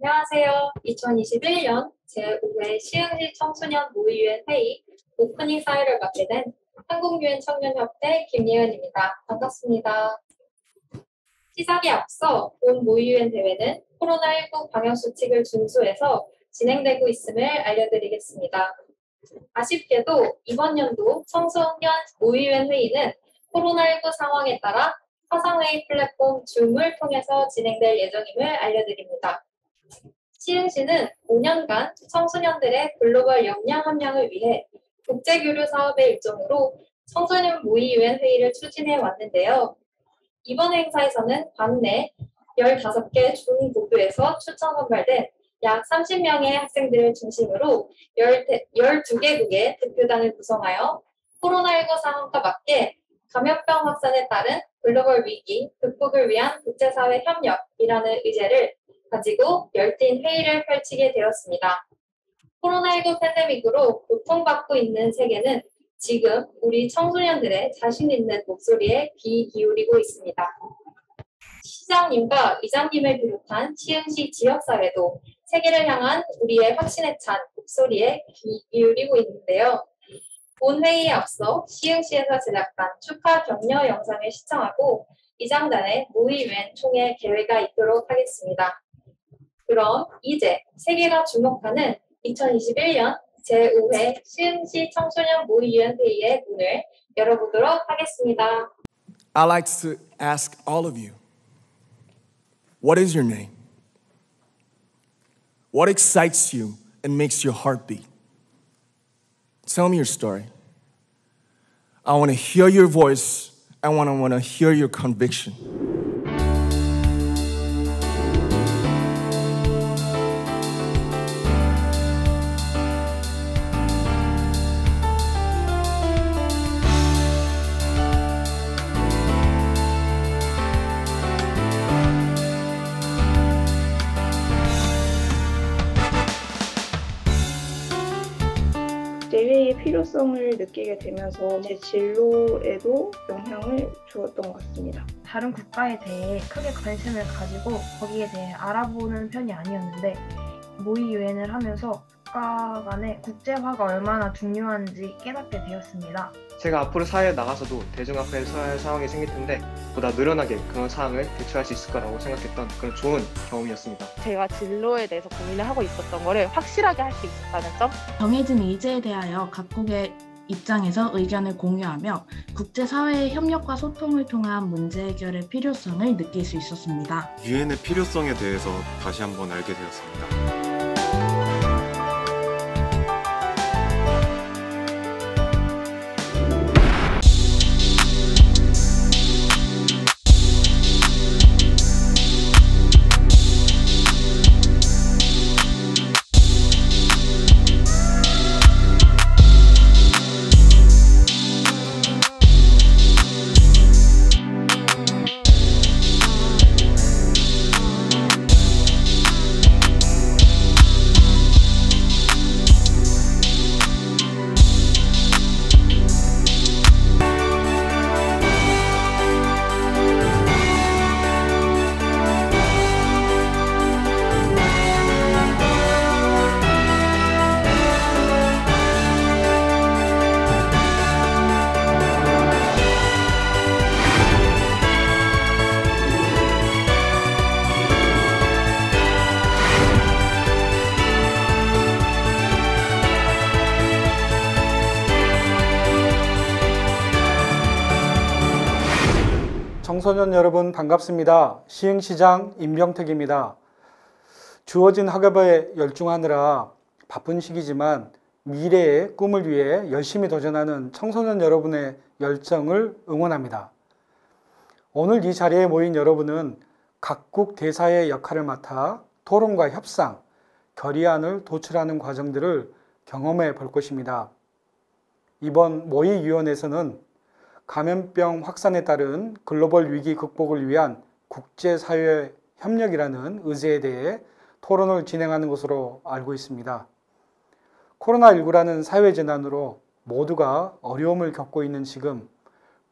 안녕하세요. 2021년 제5회 시흥시 청소년 모의유엔 회의 오프닝 사회를 맡게 된 한국유엔청년협회 김예은입니다. 반갑습니다. 시작에 앞서 본 모의유엔 대회는 코로나19 방역수칙을 준수해서 진행되고 있음을 알려드리겠습니다. 아쉽게도 이번 연도 청소년 모의유엔 회의는 코로나19 상황에 따라 화상회의 플랫폼 줌을 통해서 진행될 예정임을 알려드립니다. 시흥시는 5년간 청소년들의 글로벌 역량 함양을 위해 국제교류 사업의 일종으로 청소년 모의 유엔 회의를 추진해 왔는데요. 이번 행사에서는 관내 15개 중고교에서 추천 선발된 약 30명의 학생들을 중심으로 12개국의 대표단을 구성하여 코로나19 상황과 맞게 감염병 확산에 따른 글로벌 위기 극복을 위한 국제사회 협력이라는 의제를 가지고 열띤 회의를 펼치게 되었습니다. 코로나19 팬데믹으로 고통받고 있는 세계는 지금 우리 청소년들의 자신 있는 목소리에 귀 기울이고 있습니다. 시장님과 이장님을 비롯한 시흥시 지역사회도 세계를 향한 우리의 확신에 찬 목소리에 귀 기울이고 있는데요. 본 회의에 앞서 시흥시에서 제작한 축하 격려 영상을 시청하고 이장단의 모의 유엔 총회 개회가 있도록 하겠습니다. 그럼 이제 세계가 주목하는 2021년 제5회 시흥시 청소년 모의-유엔 회의의 문을 열어보도록 하겠습니다. I'd like to ask all of you, what is your name? What excites you and makes your heart beat? Tell me your story. I want to hear your voice. I want to hear your conviction. 대회의 필요성을 느끼게 되면서 제 진로에도 영향을 주었던 것 같습니다. 다른 국가에 대해 크게 관심을 가지고 거기에 대해 알아보는 편이 아니었는데 모의 유엔을 하면서 국가 간의 국제화가 얼마나 중요한지 깨닫게 되었습니다. 제가 앞으로 사회에 나가서도 대중 앞에 서야 할 상황이 생길 텐데 보다 느련하게 그런 상황을 대처할 수 있을 거라고 생각했던 그런 좋은 경험이었습니다. 제가 진로에 대해서 고민을 하고 있었던 거를 확실하게 할 수 있었다는 점. 정해진 의제에 대하여 각국의 입장에서 의견을 공유하며 국제사회의 협력과 소통을 통한 문제 해결의 필요성을 느낄 수 있었습니다. 유엔의 필요성에 대해서 다시 한번 알게 되었습니다. 청소년 여러분 반갑습니다. 시흥시장 임병택입니다. 주어진 학업에 열중하느라 바쁜 시기지만 미래의 꿈을 위해 열심히 도전하는 청소년 여러분의 열정을 응원합니다. 오늘 이 자리에 모인 여러분은 각국 대사의 역할을 맡아 토론과 협상, 결의안을 도출하는 과정들을 경험해 볼 것입니다. 이번 모의위원회에서는 감염병 확산에 따른 글로벌 위기 극복을 위한 국제사회 협력이라는 의제에 대해 토론을 진행하는 것으로 알고 있습니다. 코로나19라는 사회재난으로 모두가 어려움을 겪고 있는 지금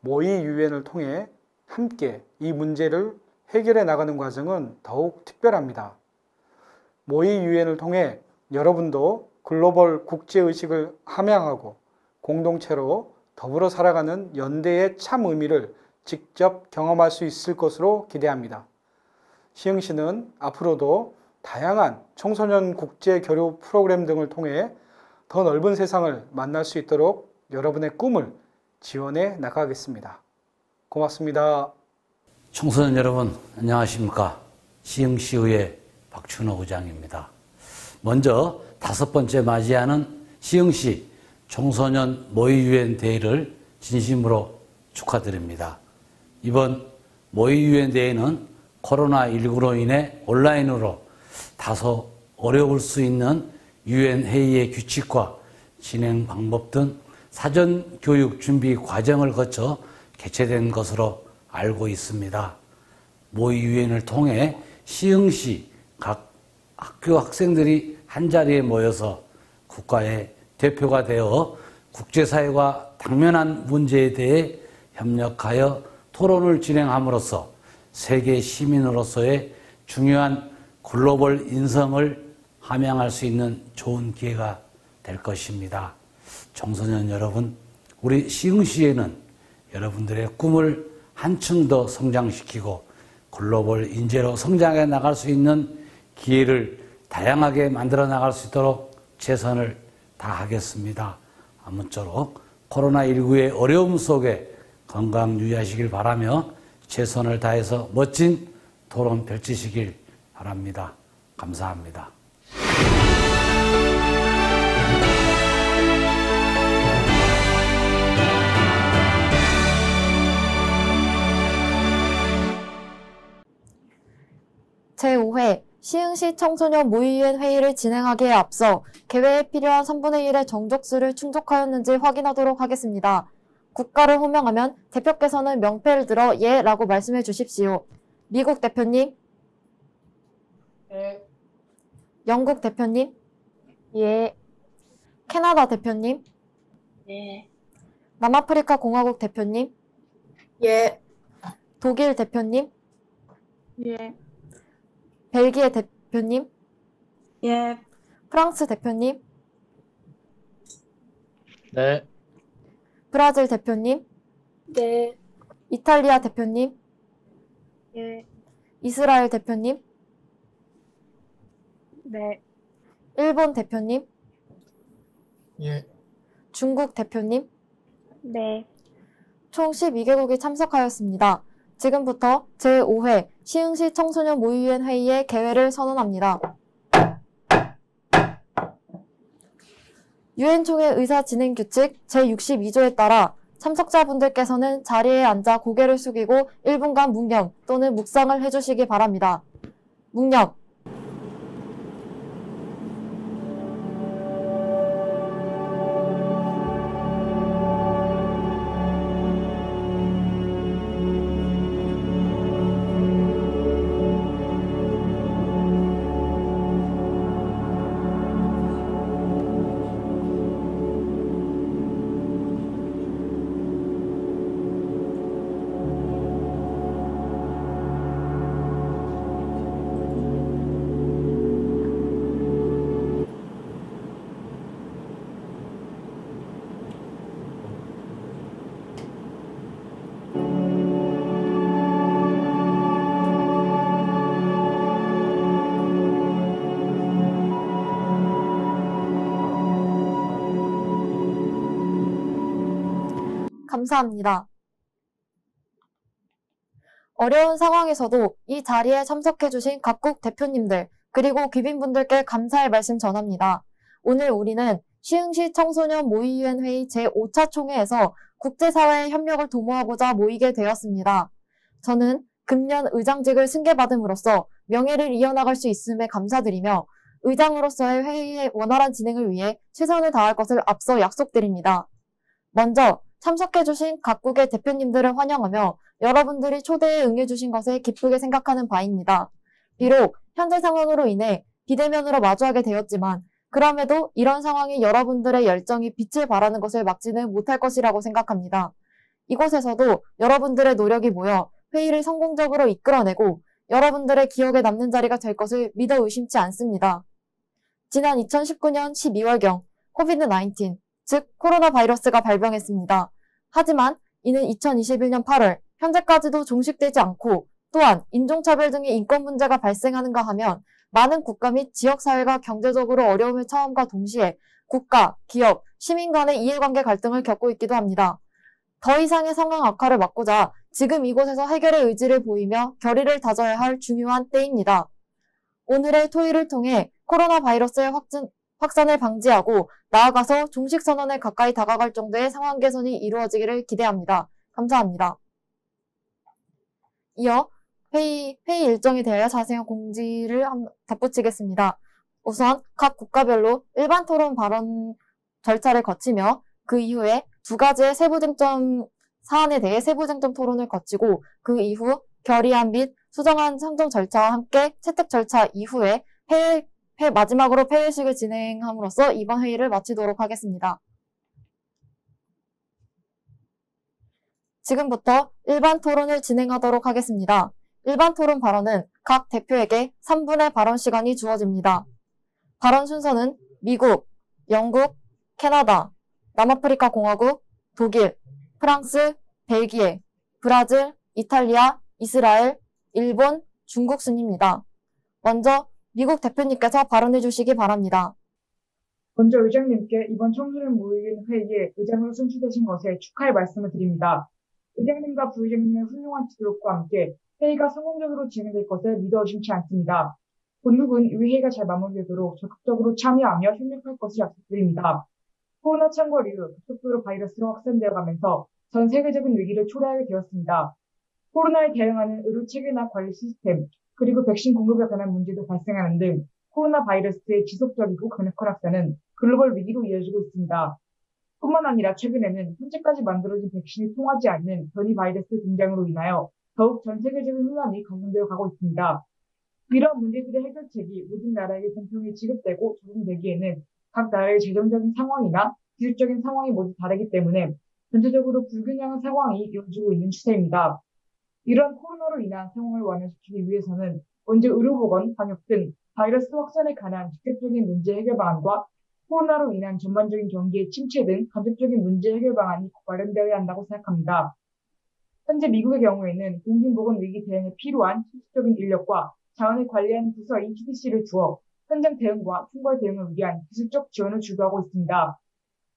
모의 유엔을 통해 함께 이 문제를 해결해 나가는 과정은 더욱 특별합니다. 모의 유엔을 통해 여러분도 글로벌 국제의식을 함양하고 공동체로 더불어 살아가는 연대의 참 의미를 직접 경험할 수 있을 것으로 기대합니다. 시흥시는 앞으로도 다양한 청소년 국제 교류 프로그램 등을 통해 더 넓은 세상을 만날 수 있도록 여러분의 꿈을 지원해 나가겠습니다. 고맙습니다. 청소년 여러분, 안녕하십니까? 시흥시의회 박춘호 의장입니다. 먼저 5번째 맞이하는 시흥시 청소년 모의유엔 대회를 진심으로 축하드립니다. 이번 모의유엔 대회는 코로나19로 인해 온라인으로 다소 어려울 수 있는 유엔 회의의 규칙과 진행 방법 등 사전 교육 준비 과정을 거쳐 개최된 것으로 알고 있습니다. 모의 유엔을 통해 시흥시 각 학교 학생들이 한자리에 모여서 국가의 대표가 되어 국제사회와 당면한 문제에 대해 협력하여 토론을 진행함으로써 세계 시민으로서의 중요한 글로벌 인성을 함양할 수 있는 좋은 기회가 될 것입니다. 청소년 여러분, 우리 시흥시에는 여러분들의 꿈을 한층 더 성장시키고 글로벌 인재로 성장해 나갈 수 있는 기회를 다양하게 만들어 나갈 수 있도록 최선을 다하겠습니다. 아무쪼록 코로나19의 어려움 속에 건강 유의하시길 바라며 최선을 다해서 멋진 토론 펼치시길 바랍니다. 감사합니다. 제5회 시흥시 청소년 모의유엔 회의를 진행하기에 앞서 개회에 필요한 3분의 1의 정족수를 충족하였는지 확인하도록 하겠습니다. 국가를 호명하면 대표께서는 명패를 들어 예 라고 말씀해 주십시오. 미국 대표님, 예. 영국 대표님, 예. 캐나다 대표님, 예. 남아프리카 공화국 대표님, 예. 독일 대표님, 예. 벨기에 대표님, 예. 프랑스 대표님, 네. 브라질 대표님, 네. 이탈리아 대표님, 예. 이스라엘 대표님, 네. 일본 대표님, 예. 중국 대표님, 네. 총 12개국이 참석하였습니다. 지금부터 제5회 시흥시 청소년 모의유엔 회의의 개회를 선언합니다. 유엔총회 의사진행규칙 제62조에 따라 참석자분들께서는 자리에 앉아 고개를 숙이고 1분간 묵념 또는 묵상을 해주시기 바랍니다. 묵념. 감사합니다. 어려운 상황에서도 이 자리에 참석해주신 각국 대표님들 그리고 귀빈분들께 감사의 말씀 전합니다. 오늘 우리는 시흥시 청소년 모의유엔 회의 제5차 총회에서 국제사회의 협력을 도모하고자 모이게 되었습니다. 저는 금년 의장직을 승계받음으로써 명예를 이어나갈 수 있음에 감사드리며 의장으로서의 회의의 원활한 진행을 위해 최선을 다할 것을 앞서 약속드립니다. 먼저 참석해주신 각국의 대표님들을 환영하며 여러분들이 초대에 응해주신 것에 기쁘게 생각하는 바입니다. 비록 현재 상황으로 인해 비대면으로 마주하게 되었지만 그럼에도 이런 상황이 여러분들의 열정이 빛을 발하는 것을 막지는 못할 것이라고 생각합니다. 이곳에서도 여러분들의 노력이 모여 회의를 성공적으로 이끌어내고 여러분들의 기억에 남는 자리가 될 것을 믿어 의심치 않습니다. 지난 2019년 12월경 코비드-19, 즉 코로나 바이러스가 발병했습니다. 하지만 이는 2021년 8월 현재까지도 종식되지 않고 또한 인종차별 등의 인권 문제가 발생하는가 하면 많은 국가 및 지역사회가 경제적으로 어려움을 처함과 동시에 국가, 기업, 시민 간의 이해관계 갈등을 겪고 있기도 합니다. 더 이상의 상황 악화를 막고자 지금 이곳에서 해결의 의지를 보이며 결의를 다져야 할 중요한 때입니다. 오늘의 토의를 통해 코로나 바이러스의 확산을 방지하고 나아가서 종식 선언에 가까이 다가갈 정도의 상황 개선이 이루어지기를 기대합니다. 감사합니다. 이어 회의 일정에 대하여 자세한 공지를 덧붙이겠습니다. 우선 각 국가별로 일반 토론 발언 절차를 거치며 그 이후에 두 가지의 세부 쟁점 사안에 대해 세부 쟁점 토론을 거치고 그 이후 결의안 및 수정안 상정 절차와 함께 채택 절차 이후에 마지막으로 폐회식을 진행함으로써 이번 회의를 마치도록 하겠습니다. 지금부터 일반 토론을 진행하도록 하겠습니다. 일반 토론 발언은 각 대표에게 3분의 발언 시간이 주어집니다. 발언 순서는 미국, 영국, 캐나다, 남아프리카 공화국, 독일, 프랑스, 벨기에, 브라질, 이탈리아, 이스라엘, 일본, 중국 순입니다. 먼저 미국 대표님께서 발언해 주시기 바랍니다. 먼저 의장님께 이번 청소년 모의인 회의에 의장으로 선출되신 것에 축하의 말씀을 드립니다. 의장님과 부의장님의 훌륭한 지도력과 함께 회의가 성공적으로 진행될 것을 믿어 의심치 않습니다. 본국은 이 회의가 잘 마무리되도록 적극적으로 참여하며 협력할 것을 약속드립니다. 코로나 창궐 이후 급속도로 바이러스가 확산되어 가면서 전 세계적인 위기를 초래하게 되었습니다. 코로나에 대응하는 의료 체계나 관리 시스템, 그리고 백신 공급에 관한 문제도 발생하는 등 코로나 바이러스의 지속적이고 강력한 확산은 글로벌 위기로 이어지고 있습니다. 뿐만 아니라 최근에는 현재까지 만들어진 백신이 통하지 않는 변이 바이러스 등장으로 인하여 더욱 전 세계적인 혼란이 가중되어 가고 있습니다. 이러한 문제들의 해결책이 모든 나라에게 공평히 지급되고 적용되기에는 각 나라의 재정적인 상황이나 기술적인 상황이 모두 다르기 때문에 전체적으로 불균형한 상황이 이어지고 있는 추세입니다. 이러한 코로나로 인한 상황을 완화시키기 위해서는 먼저 의료보건, 방역 등 바이러스 확산에 관한 직접적인 문제 해결 방안과 코로나로 인한 전반적인 경기의 침체 등 간접적인 문제 해결 방안이 마련되어야 한다고 생각합니다. 현재 미국의 경우에는 공중보건 위기 대응에 필요한 실질적인 인력과 자원을 관리하는 부서인 CDC를 두어 현장 대응과 총괄 대응을 위한 기술적 지원을 주도하고 있습니다.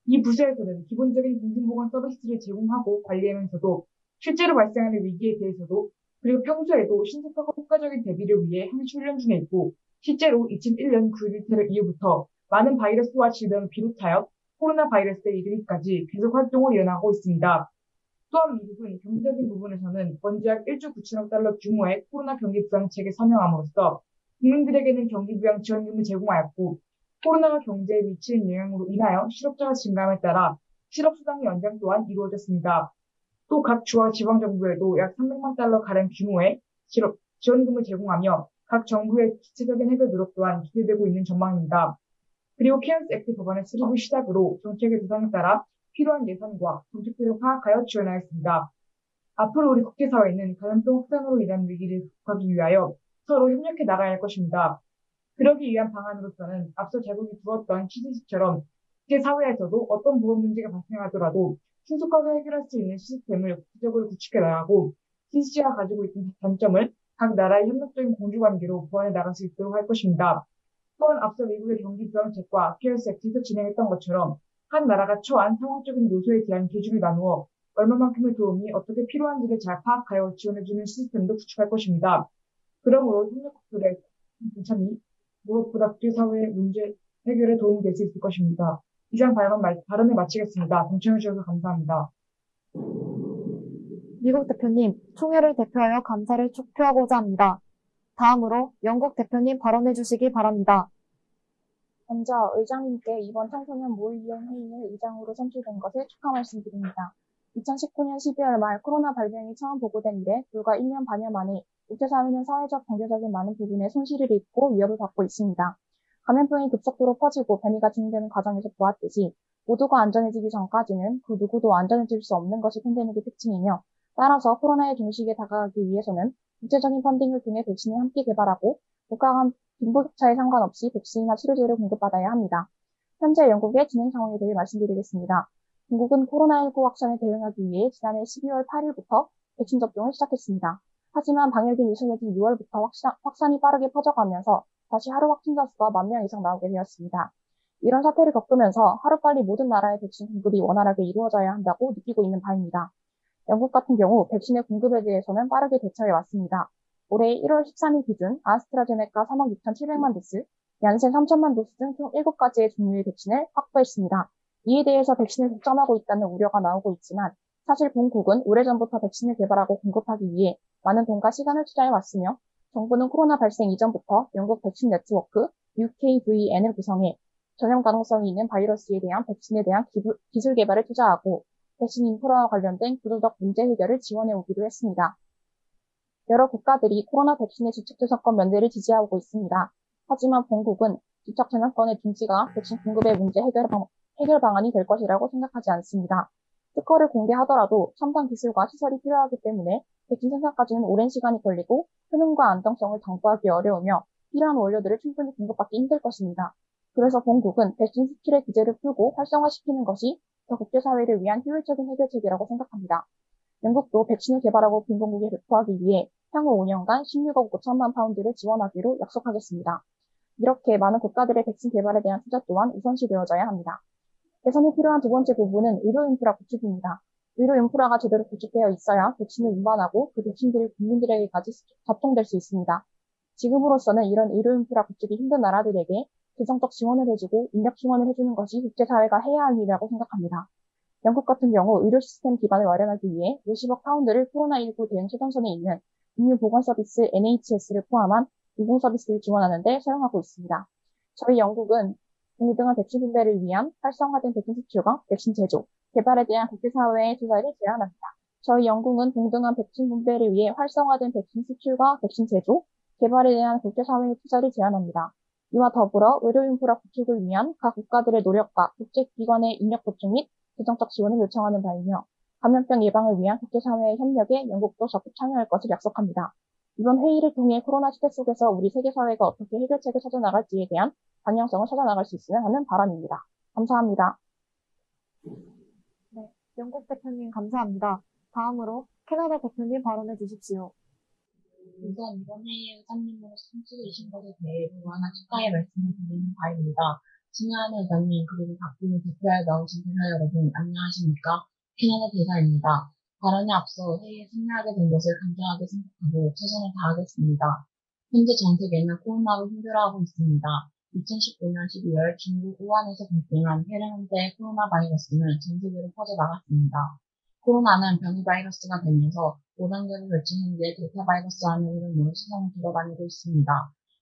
이 부서에서는 기본적인 공중보건 서비스를 제공하고 관리하면서도 실제로 발생하는 위기에 대해서도 그리고 평소에도 신속하고 효과적인 대비를 위해 항시 훈련 중에 있고 실제로 2001년 9.11 테러 이후부터 많은 바이러스와 질병을 비롯하여 코로나 바이러스에 이르기까지 계속 활동을 이어나가고 있습니다. 또한 미국은 경제적인 부분에서는 먼저 약 1조 9천억 달러 규모의 코로나 경기 부양책을 서명함으로써 국민들에게는 경기 부양 지원금을 제공하였고 코로나가 경제에 미치는 영향으로 인하여 실업자가 증가함에 따라 실업수당 연장 또한 이루어졌습니다. 또 각 주와 지방정부에도 약 300만 달러 가량 규모의 실업 지원금을 제공하며 각 정부의 기체적인 해결 노력 또한 기대되고 있는 전망입니다. 그리고 케어스 액트 법안의 수립을 시작으로 정책의 대상에 따라 필요한 예산과 정책들을 파악하여 지원하였습니다. 앞으로 우리 국제사회는 감염병 확산으로 인한 위기를 극복하기 위하여 서로 협력해 나가야 할 것입니다. 그러기 위한 방안으로서는 앞서 제국이 두었던 CDC처럼 국제사회에서도 어떤 보건 문제가 발생하더라도 신속하게 해결할 수 있는 시스템을 국제적으로 구축해 나가고 CDC가 가지고 있는 단점을 각 나라의 협력적인 공조관계로 보완해 나갈 수 있도록 할 것입니다. 또한 앞서 미국의 경기부양책과 케어스 액트에서 진행했던 것처럼 한 나라가 처한 상황적인 요소에 대한 기준을 나누어 얼마만큼의 도움이 어떻게 필요한지를 잘 파악하여 지원해주는 시스템도 구축할 것입니다. 그러므로 협력국들의 동참이 무엇보다 국제사회의 문제 해결에 도움이 될 수 있을 것입니다. 이상 발언을 마치겠습니다. 동참해주셔서 감사합니다. 미국 대표님, 총회를 대표하여 감사를 표하고자 합니다. 다음으로 영국 대표님 발언해 주시기 바랍니다. 먼저 의장님께 이번 청소년 모의위원 회의의 의장으로 선출된 것을 축하 말씀드립니다. 2019년 12월 말 코로나 발병이 처음 보고된 이래 불과 1년 반여 만에 국제사회는 사회적, 경제적인 많은 부분에 손실을 입고 위협을 받고 있습니다. 감염병이 급속도로 퍼지고 변이가 진행되는 과정에서 보았듯이 모두가 안전해지기 전까지는 그 누구도 안전해질 수 없는 것이 팬데믹의 특징이며 따라서 코로나의 종식에 다가가기 위해서는 국제적인 펀딩을 통해 백신을 함께 개발하고 국가 간 빈부격차에 상관없이 백신이나 치료제를 공급받아야 합니다. 현재 영국의 진행 상황에 대해 말씀드리겠습니다. 중국은 코로나19 확산에 대응하기 위해 지난해 12월 8일부터 백신 접종을 시작했습니다. 하지만 방역이 느슨해진 6월부터 확산이 빠르게 퍼져가면서 다시 하루 확진자 수가 10,000명 이상 나오게 되었습니다. 이런 사태를 겪으면서 하루빨리 모든 나라의 백신 공급이 원활하게 이루어져야 한다고 느끼고 있는 바입니다. 영국 같은 경우 백신의 공급에 대해서는 빠르게 대처해 왔습니다. 올해 1월 13일 기준 아스트라제네카 3억 6,700만 도스, 얀센 3천만 도스 등 총 7가지의 종류의 백신을 확보했습니다. 이에 대해서 백신을 독점하고 있다는 우려가 나오고 있지만 사실 본국은 오래전부터 백신을 개발하고 공급하기 위해 많은 돈과 시간을 투자해 왔으며 정부는 코로나 발생 이전부터 영국 백신 네트워크 UKVN을 구성해 전염 가능성이 있는 바이러스에 대한 백신에 대한 기술 개발에 투자하고 백신 인프라와 관련된 구조적 문제 해결을 지원해 오기도 했습니다. 여러 국가들이 코로나 백신의 주축 저작권 면제를 지지하고 있습니다. 하지만 본국은 주축 저작권의 중지가 백신 공급의 문제 해결 방안이 될 것이라고 생각하지 않습니다. 특허를 공개하더라도 첨단 기술과 시설이 필요하기 때문에 백신 생산까지는 오랜 시간이 걸리고 효능과 안정성을 담보하기 어려우며 필요한 원료들을 충분히 공급받기 힘들 것입니다. 그래서 본국은 백신 수출의 규제를 풀고 활성화시키는 것이 더 국제사회를 위한 효율적인 해결책이라고 생각합니다. 영국도 백신을 개발하고 빈곤국에 배포하기 위해 향후 5년간 16억 5천만 파운드를 지원하기로 약속하겠습니다. 이렇게 많은 국가들의 백신 개발에 대한 투자 또한 우선시되어져야 합니다. 개선이 필요한 두 번째 부분은 의료 인프라 구축입니다. 의료 인프라가 제대로 구축되어 있어야 백신을 운반하고 그 백신들이 국민들에게까지 접종될 수 있습니다. 지금으로서는 이런 의료 인프라 구축이 힘든 나라들에게 재정적 지원을 해주고 인력 지원을 해주는 것이 국제사회가 해야 할 일이라고 생각합니다. 영국 같은 경우 의료 시스템 기반을 마련하기 위해 50억 파운드를 코로나19 대응 최전선에 있는 국민보건서비스 NHS를 포함한 공공서비스를 지원하는 데 사용하고 있습니다. 저희 영국은 동등한 백신 분배를 위한 활성화된 백신 수출과 백신 제조, 개발에 대한 국제사회의 투자를 제안합니다. 저희 영국은 동등한 백신 분배를 위해 활성화된 백신 수출과 백신 제조, 개발에 대한 국제사회의 투자를 제안합니다. 이와 더불어 의료 인프라 구축을 위한 각 국가들의 노력과 국제기관의 인력 보충 및 재정적 지원을 요청하는 바이며 감염병 예방을 위한 국제사회의 협력에 영국도 적극 참여할 것을 약속합니다. 이번 회의를 통해 코로나 시대 속에서 우리 세계사회가 어떻게 해결책을 찾아나갈지에 대한 방향성을 찾아나갈 수 있으면 하는 바람입니다. 감사합니다. 네, 영국 대표님 감사합니다. 다음으로 캐나다 대표님 발언해 주십시오. 우선 이번 회의에 의장님으로 참석해주신 것에 대해 무한한 축하의 말씀을 드리는 바입니다. 진야하는 의장님 그리고 각국의 대표에 나오신 대사 여러분 안녕하십니까? 캐나다 대사입니다. 발언에 앞서 회의에 참여하게 된 것을 감사하게 생각하고 최선을 다하겠습니다. 현재 전 세계는 코로나로 힘들어하고 있습니다. 2019년 12월 중국 우한에서 발생한 폐렴대 코로나 바이러스는 전 세계로 퍼져나갔습니다. 코로나는 변이 바이러스가 되면서 5단계로 결정 현재 델타 바이러스라는 이름으로 세상을 돌아다니고 있습니다.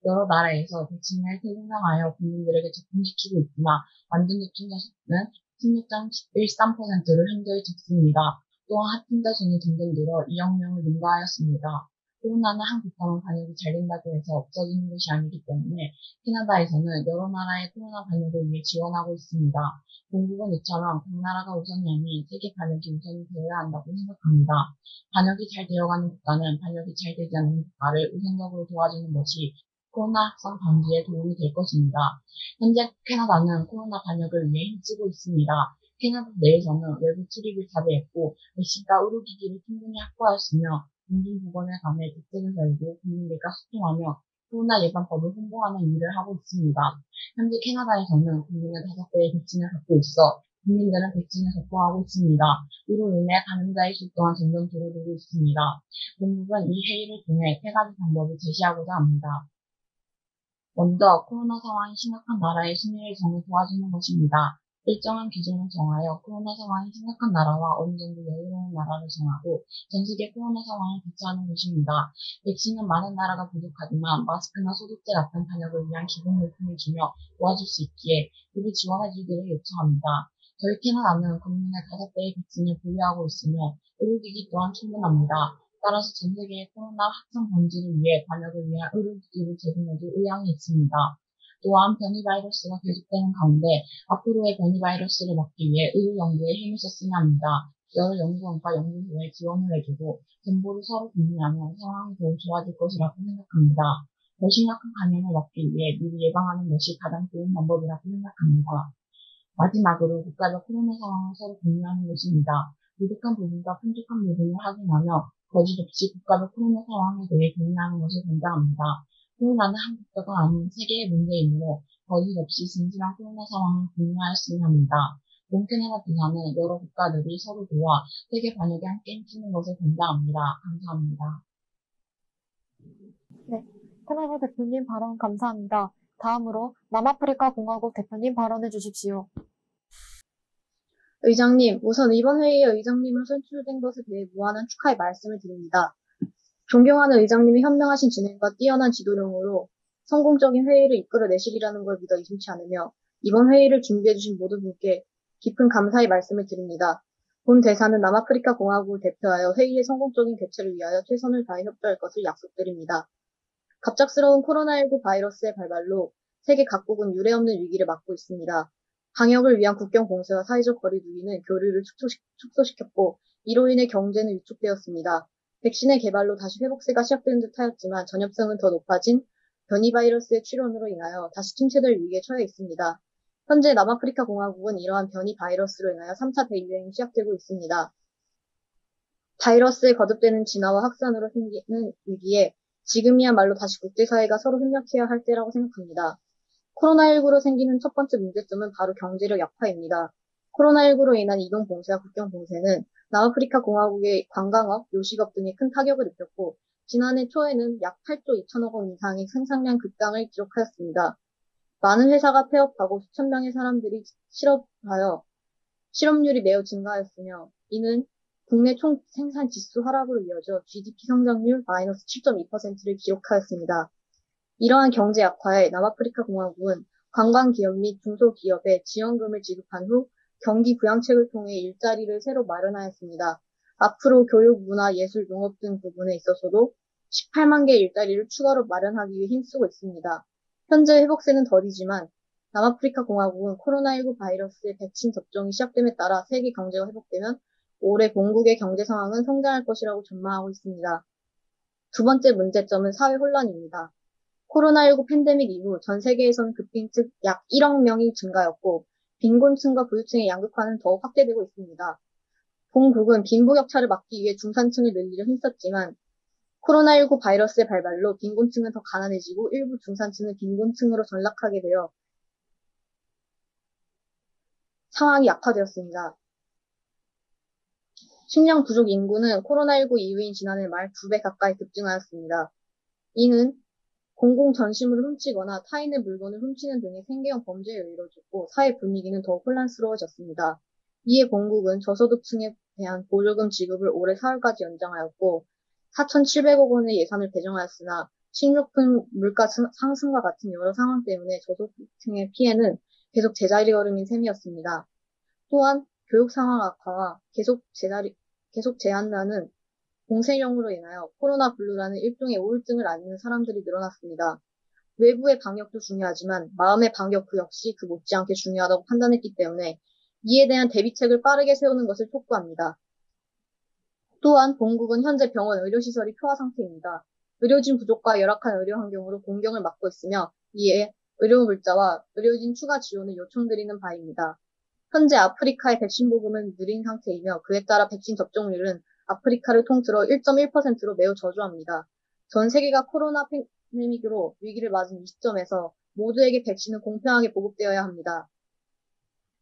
여러 나라에서 백신을 태생성하여 국민들에게 접종시키고 있으나 완전 접종자 수는 16.13%를 현저히 적습니다. 또한 확진자 수는 점점 늘어 2억 명을 능가하였습니다. 코로나는 한 국가만 방역이 잘 된다고 해서 없어지는 것이 아니기 때문에 캐나다에서는 여러 나라의 코로나 방역을 위해 지원하고 있습니다. 본국은 이처럼 각 나라가 우선이 아닌 세계 방역이 우선이 되어야 한다고 생각합니다. 방역이 잘 되어가는 국가는 방역이 잘 되지 않는 국가를 우선적으로 도와주는 것이 코로나 확산 방지에 도움이 될 것입니다. 현재 캐나다는 코로나 방역을 위해 힘쓰고 있습니다. 캐나다 내에서는 외부 출입을 자제했고 백신과 의료기기를 충분히 확보하였으며 공중보건에 관해 대책을 세우고 국민들과 소통하며 코로나 예방법을 홍보하는 일을 하고 있습니다. 현재 캐나다에서는 국민의 5배의 백신을 갖고 있어 국민들은 백신을 접종하고 있습니다. 이로 인해 감염자의 수 또한 점점 줄어들고 있습니다. 본국은 이 회의를 통해 3가지 방법을 제시하고자 합니다. 먼저 코로나 상황이 심각한 나라의 심리를 정해 도와주는 것입니다. 일정한 기준을 정하여 코로나 상황이 심각한 나라와 어느 정도 여유로운 나라를 정하고 전 세계 코로나 상황을 대처하는 것입니다. 백신은 많은 나라가 부족하지만 마스크나 소독제 같은 방역을 위한 기본 물품을 주며 도와줄 수 있기에 이를 지원해 주기를 요청합니다. 저희 캐나다는 국민의 5배의 백신을 보유하고 있으며 의료기기 또한 충분합니다. 따라서 전 세계의 코로나 확산 방지를 위해 방역을 위한 의료기기를 제공해줄 의향이 있습니다. 또한 변이 바이러스가 계속되는 가운데 앞으로의 변이 바이러스를 막기 위해 의료 연구에 힘을 썼으면 합니다. 여러 연구원과 연구소에 지원을 해주고 정보를 서로 공유하면 상황이 더욱 좋아질 것이라고 생각합니다. 더 심각한 감염을 막기 위해 미리 예방하는 것이 가장 좋은 방법이라고 생각합니다. 마지막으로 국가적 코로나 상황을 서로 공유하는 것입니다. 부족한 부분과 풍족한 부분을 확인하며 거짓없이 국가적 코로나 상황에 대해 공유하는 것을 권장합니다. 코로나는 한 국가가 아닌 세계의 문제이므로 거짓없이 진실한 코로나 상황을 공유하였으면 합니다. 몽케네라 기사는 여러 국가들이 서로 도와 세계 반역에 함께 힘쓰는 것을 권장합니다. 감사합니다. 네, 캐나다 대표님 발언 감사합니다. 다음으로 남아프리카 공화국 대표님 발언해 주십시오. 의장님, 우선 이번 회의에 의장님으로 선출된 것에 대해 무한한 축하의 말씀을 드립니다. 존경하는 의장님이 현명하신 진행과 뛰어난 지도력으로 성공적인 회의를 이끌어내시리라는 걸 믿어 의심치 않으며 이번 회의를 준비해주신 모든 분께 깊은 감사의 말씀을 드립니다. 본 대사는 남아프리카 공화국을 대표하여 회의의 성공적인 개최를 위하여 최선을 다해 협조할 것을 약속드립니다. 갑작스러운 코로나19 바이러스의 발발로 세계 각국은 유례없는 위기를 맞고 있습니다. 방역을 위한 국경 봉쇄와 사회적 거리 두기는 교류를 축소시켰고 이로 인해 경제는 위축되었습니다. 백신의 개발로 다시 회복세가 시작되는 듯 하였지만 전염성은 더 높아진 변이 바이러스의 출현으로 인하여 다시 침체될 위기에 처해 있습니다. 현재 남아프리카 공화국은 이러한 변이 바이러스로 인하여 3차 대유행이 시작되고 있습니다. 바이러스의 거듭되는 진화와 확산으로 생기는 위기에 지금이야말로 다시 국제사회가 서로 협력해야 할 때라고 생각합니다. 코로나19로 생기는 첫 번째 문제점은 바로 경제력 약화입니다. 코로나19로 인한 이동 봉쇄와 국경 봉쇄는 남아프리카 공화국의 관광업, 요식업 등에 큰 타격을 입혔고 지난해 초에는 약 8조 2천억 원 이상의 생산량 급감을 기록하였습니다. 많은 회사가 폐업하고 수천 명의 사람들이 실업하여 실업률이 매우 증가하였으며 이는 국내 총 생산 지수 하락으로 이어져 GDP 성장률 마이너스 7.2%를 기록하였습니다. 이러한 경제 악화에 남아프리카 공화국은 관광기업 및 중소기업에 지원금을 지급한 후 경기 부양책을 통해 일자리를 새로 마련하였습니다. 앞으로 교육, 문화, 예술, 농업 등 부분에 있어서도 18만 개의 일자리를 추가로 마련하기 위해 힘쓰고 있습니다. 현재 회복세는 더디지만 남아프리카 공화국은 코로나19 바이러스의 백신 접종이 시작됨에 따라 세계 경제가 회복되면 올해 본국의 경제 상황은 성장할 것이라고 전망하고 있습니다. 두 번째 문제점은 사회 혼란입니다. 코로나19 팬데믹 이후 전 세계에서는 급빈층 약 1억 명이 증가했고 빈곤층과 부유층의 양극화는 더욱 확대되고 있습니다. 본국은 빈부격차를 막기 위해 중산층을 늘리려 힘썼지만 코로나19 바이러스의 발발로 빈곤층은 더 가난해지고 일부 중산층은 빈곤층으로 전락하게 되어 상황이 약화되었습니다. 식량 부족 인구는 코로나19 이후인 지난해 말 2배 가까이 급증하였습니다. 이는 공공 전시물을 훔치거나 타인의 물건을 훔치는 등의 생계형 범죄에 이뤄졌고 사회 분위기는 더욱 혼란스러워졌습니다. 이에 본국은 저소득층에 대한 보조금 지급을 올해 4월까지 연장하였고 4,700억 원의 예산을 배정하였으나 식료품 물가 상승과 같은 여러 상황 때문에 저소득층의 피해는 계속 제자리 걸음인 셈이었습니다. 또한 교육 상황 악화와 계속 제한나는 공세령으로 인하여 코로나 블루라는 일종의 우울증을 앓는 사람들이 늘어났습니다. 외부의 방역도 중요하지만 마음의 방역 그 역시 그 못지않게 중요하다고 판단했기 때문에 이에 대한 대비책을 빠르게 세우는 것을 촉구합니다. 또한 본국은 현재 병원 의료시설이 표화 상태입니다. 의료진 부족과 열악한 의료 환경으로 공경을 맞고 있으며 이에 의료 물자와 의료진 추가 지원을 요청드리는 바입니다. 현재 아프리카의 백신 보급은 느린 상태이며 그에 따라 백신 접종률은 아프리카를 통틀어 1.1%로 매우 저조합니다. 전 세계가 코로나 팬데믹으로 위기를 맞은 이 시점에서 모두에게 백신은 공평하게 보급되어야 합니다.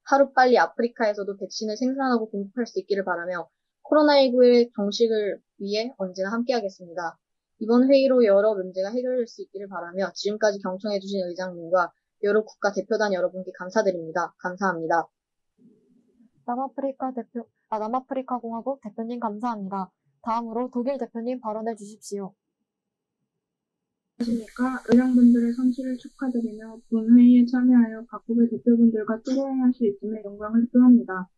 하루빨리 아프리카에서도 백신을 생산하고 공급할 수 있기를 바라며 코로나19의 종식을 위해 언제나 함께하겠습니다. 이번 회의로 여러 문제가 해결될 수 있기를 바라며 지금까지 경청해주신 의장님과 여러 국가 대표단 여러분께 감사드립니다. 감사합니다. 남아프리카 공화국 대표님 감사합니다. 다음으로 독일 대표님 발언해 주십시오. 안녕하십니까. 의장분들의 선출을 축하드리며 본 회의에 참여하여 각국의 대표분들과 토론할 수 있음에 영광을 표합니다.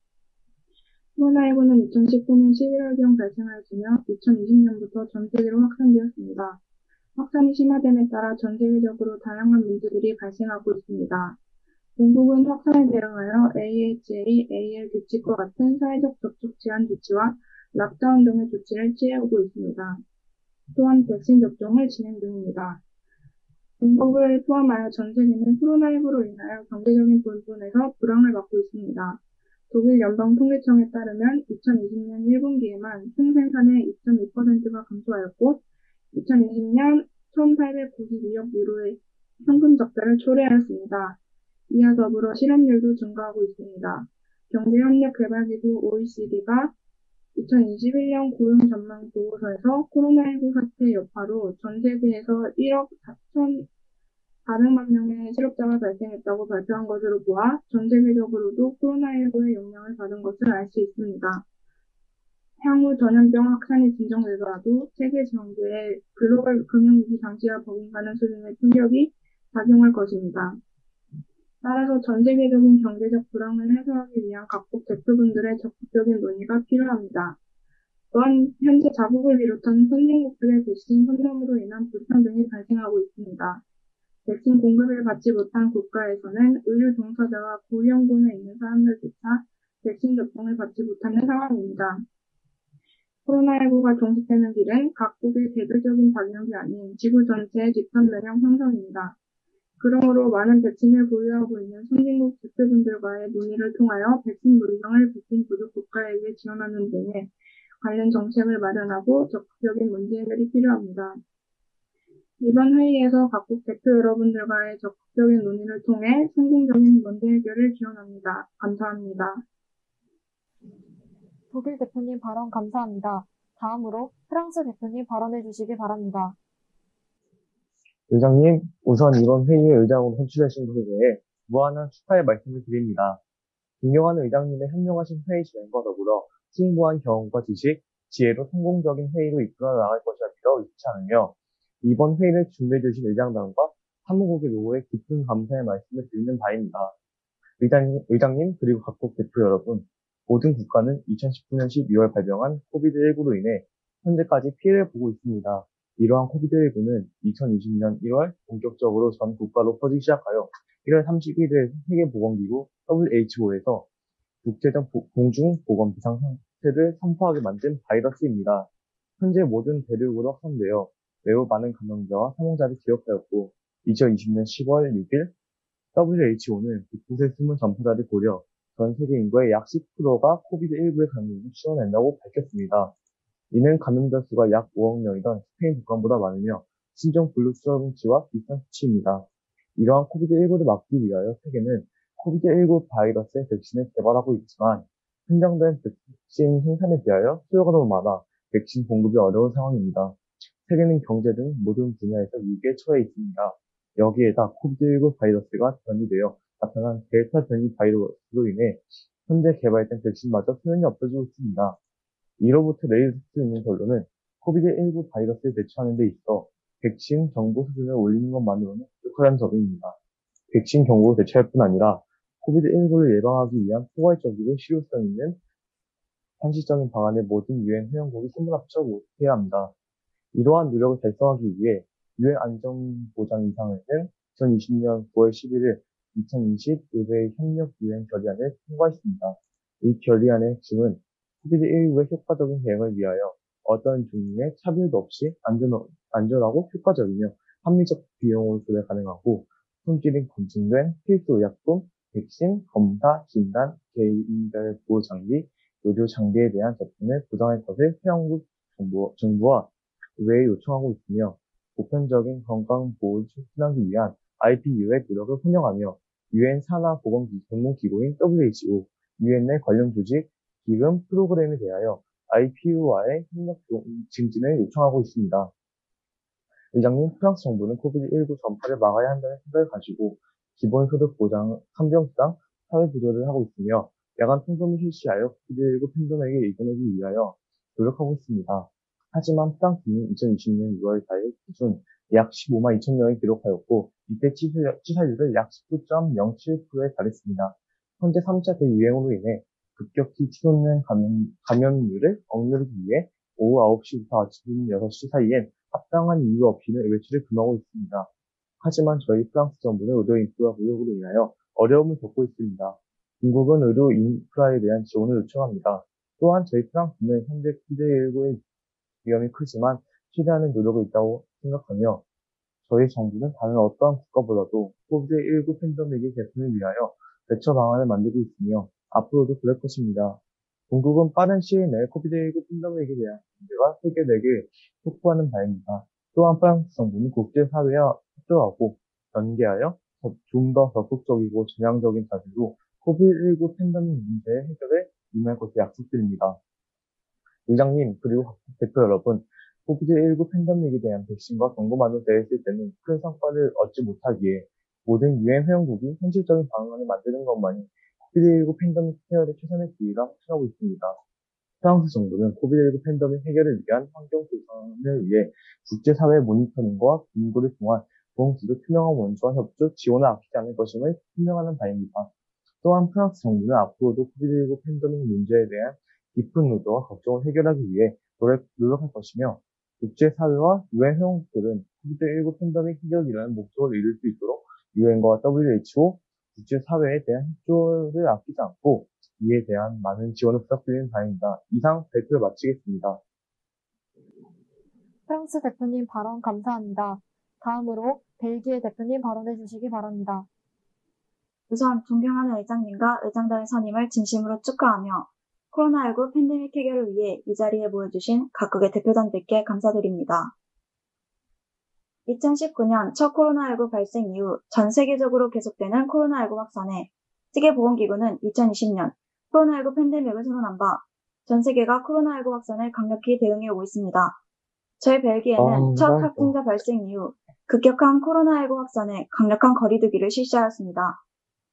코로나19는 2019년 11월경 발생하였으며 2020년부터 전 세계로 확산되었습니다. 확산이 심화됨에 따라 전 세계적으로 다양한 문제들이 발생하고 있습니다. 공국은 확산에 대응하여 AHA, AL 규칙과 같은 사회적 접촉 제한 조치와 락다운 등의 조치를 취해오고 있습니다. 또한 백신 접종을 진행 중입니다. 중국을 포함하여 전 세계는 코로나19로 인하여 경제적인 부분에서 불황을 받고 있습니다. 독일 연방통계청에 따르면 2020년 1분기에만 총생산의 2.2%가 감소하였고 2020년 1,892억 유로의 현금 적자를 초래하였습니다. 이와 더불어 실업률도 증가하고 있습니다. 경제협력개발기구 OECD가 2021년 고용 전망 보고서에서 코로나19 사태 여파로 전 세계에서 1억 4,400만 명의 실업자가 발생했다고 발표한 것으로 보아 전 세계적으로도 코로나19의 영향을 받은 것을 알 수 있습니다. 향후 전염병 확산이 진정되더라도 세계 경제에 글로벌 금융위기 장치와 버금가는 수준의 충격이 작용할 것입니다. 따라서 전 세계적인 경제적 불황을 해소하기 위한 각국 대표분들의 적극적인 논의가 필요합니다. 또한 현재 자국을 비롯한 선진국들의 백신 혼동으로 인한 불평등이 발생하고 있습니다. 백신 공급을 받지 못한 국가에서는 의료 종사자와 고위험군에 있는 사람들조차 백신 접종을 받지 못하는 상황입니다. 코로나19가 종식되는 길은 각국의 개별적인 방역이 아닌 지구 전체의 집단 면역 형성입니다. 그러므로 많은 백신을 보유하고 있는 선진국 대표분들과의 논의를 통하여 백신 물량을 백신 부족 국가에게 지원하는 등의 관련 정책을 마련하고 적극적인 문제 해결이 필요합니다. 이번 회의에서 각국 대표 여러분들과의 적극적인 논의를 통해 성공적인 문제 해결을 기원합니다. 감사합니다. 독일 대표님 발언 감사합니다. 다음으로 프랑스 대표님 발언해 주시기 바랍니다. 의장님, 우선 이번 회의의 의장으로 선출되신 것에 대해 무한한 축하의 말씀을 드립니다. 존경하는 의장님의 현명하신 회의 진행과 더불어 풍부한 경험과 지식, 지혜로 성공적인 회의로 이끌어 나갈 것이라 믿어 의심치 않으며 이번 회의를 준비해 주신 의장단과 사무국의 노고에 깊은 감사의 말씀을 드리는 바입니다. 의장님 그리고 각국 대표 여러분, 모든 국가는 2019년 12월 발병한 코비드19로 인해 현재까지 피해를 보고 있습니다. 이러한 코비드19는 2020년 1월 본격적으로 전 국가로 퍼지기 시작하여 1월 31일 세계보건기구 WHO에서 국제적 공중보건 비상사태를 선포하게 만든 바이러스입니다. 현재 모든 대륙으로 확산되어 매우 많은 감염자와 사망자를 기록하였고 2020년 10월 6일 WHO는 곳곳에 숨은 전파자를 고려 전 세계 인구의 약 10%가 코비드19에 감염을 치러낸다고 밝혔습니다. 이는 감염자 수가 약 5억 명이던 스페인 독감보다 많으며 신종 블루스와치와 비슷한 수치입니다. 이러한 코비드19를 막기 위하여 세계는 코비드19 바이러스의 백신을 개발하고 있지만 한정된 백신 생산에 비하여 수요가 너무 많아 백신 공급이 어려운 상황입니다. 세계는 경제 등 모든 분야에서 위기에 처해 있습니다. 여기에다 코비드19 바이러스가 변이되어 나타난 델타 변이 바이러스로 인해 현재 개발된 백신마저 소용이 없어지고 있습니다. 이로부터 내릴 수 있는 결론은 코비드19 바이러스를 대처하는 데 있어 백신 정보 수준을 올리는 것만으로는 부족하다는 점입니다. 백신 경보로 대처할 뿐 아니라 코비드19를 예방하기 위한 포괄적이고 실효성 있는 현실적인 방안을 모든 유엔 회원국이 손을 합쳐 모색해야 합니다. 이러한 노력을 달성하기 위해 유엔 안전보장이사회는 2020년 9월 11일 2020 의회 협력 유엔 결의안을 통과했습니다. 이 결의안의 핵심은 코비드19의 효과적인 대응을 위하여 어떤 종류의 차별도 없이 안전하고 효과적이며 합리적 비용으로 조달 가능하고 품질이 검증된 필수 의약품, 백신, 검사, 진단, 개인별 보호 장비, 의료 장비에 대한 접근을 보장할 것을 회원국 정부와 의회에 요청하고 있으며 보편적인 건강보호를 촉진하기 위한 IPU의 노력을 환영하며 유엔 산하보건전문기구인 WHO, 유엔 내 관련 조직, 기금, 프로그램에 대하여 IPU와의 협력 증진을 요청하고 있습니다. 의장님, 프랑스 정부는 코비드19 전파를 막아야 한다는 생각을 가지고 기본소득 보장, 상병수당, 사회부조를 하고 있으며 야간 통금을 실시하여 코비드19 팬데믹에 이겨내기 위하여 노력하고 있습니다. 하지만 프랑스는 2020년 6월 4일 기준 약 15만 2천 명이 기록하였고 이때 치사율을 약 19.07%에 달했습니다. 현재 3차 대유행으로 인해 급격히 치솟는 감염률을 억누르기 위해 오후 9시부터 아침 6시 사이엔 합당한 이유 없이는 외출을 금하고 있습니다. 하지만 저희 프랑스 정부는 의료 인프라 부족으로 인하여 어려움을 겪고 있습니다. 중국은 의료 인프라에 대한 지원을 요청합니다. 또한 저희 프랑스는 현재 코비드19의 위험이 크지만 최대한의 노력이 있다고 생각하며 저희 정부는 다른 어떠한 국가보다도 코비드19 팬데믹의 개선을 위하여 대처 방안을 만들고 있으며 앞으로도 그럴 것입니다. 중국은 빠른 시일 내에 코비드19 팬데믹에 대한 문제가 해결되길 촉구하는 바입니다. 또한 프랑스 정부는 국제사회와 협조하고 연계하여 좀 더 적극적이고 전향적인 자세로 코비드19 팬데믹 문제의 해결에 임할 것을 약속드립니다. 의장님 그리고 각국 대표 여러분, 코비드19 팬데믹에 대한 백신과 경고만으로 되었을 때는 큰 성과를 얻지 못하기에 모든 유엔 회원국이 현실적인 방안을 만드는 것만이 코비드19 팬데믹 해결의 최선의 기회가 확신하고 있습니다. 프랑스 정부는 코비드19 팬데믹 해결을 위한 환경 개선을 위해 국제사회 모니터링과 공고를 통한 보험수도 투명한 원조와 협조, 지원을 아끼지 않을 것임을 분명하는 바입니다. 또한 프랑스 정부는 앞으로도 코비드19 팬데믹 문제에 대한 깊은 의도와 걱정을 해결하기 위해 노력할 것이며 국제사회와 유엔 회원국들은 코비드19 팬데믹 해결이라는 목적을 이룰 수 있도록 유엔과 WHO, 국제사회에 대한 협조를 아끼지 않고 이에 대한 많은 지원을 부탁드리는 바입니다. 이상 발표를 마치겠습니다. 프랑스 대표님 발언 감사합니다. 다음으로 벨기에 대표님 발언해 주시기 바랍니다. 우선 존경하는 의장님과 의장단의 선임을 진심으로 축하하며 코로나19 팬데믹 해결을 위해 이 자리에 모여주신 각국의 대표단들께 감사드립니다. 2019년 첫 코로나19 발생 이후 전 세계적으로 계속되는 코로나19 확산에 세계보건기구는 2020년 코로나19 팬데믹을 선언한 바 전 세계가 코로나19 확산에 강력히 대응해 오고 있습니다. 저희 벨기에는 첫 확진자 발생 이후 급격한 코로나19 확산에 강력한 거리두기를 실시하였습니다.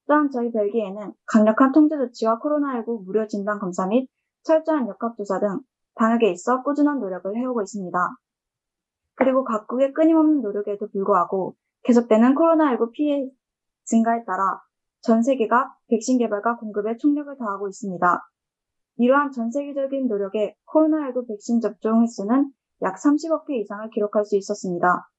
또한 저희 벨기에는 강력한 통제 조치와 코로나19 무료 진단 검사 및 철저한 역학조사 등 방역에 있어 꾸준한 노력을 해오고 있습니다. 그리고 각국의 끊임없는 노력에도 불구하고 계속되는 코로나19 피해 증가에 따라 전 세계가 백신 개발과 공급에 총력을 다하고 있습니다. 이러한 전 세계적인 노력에 코로나19 백신 접종 횟수는 약 30억 회 이상을 기록할 수 있었습니다.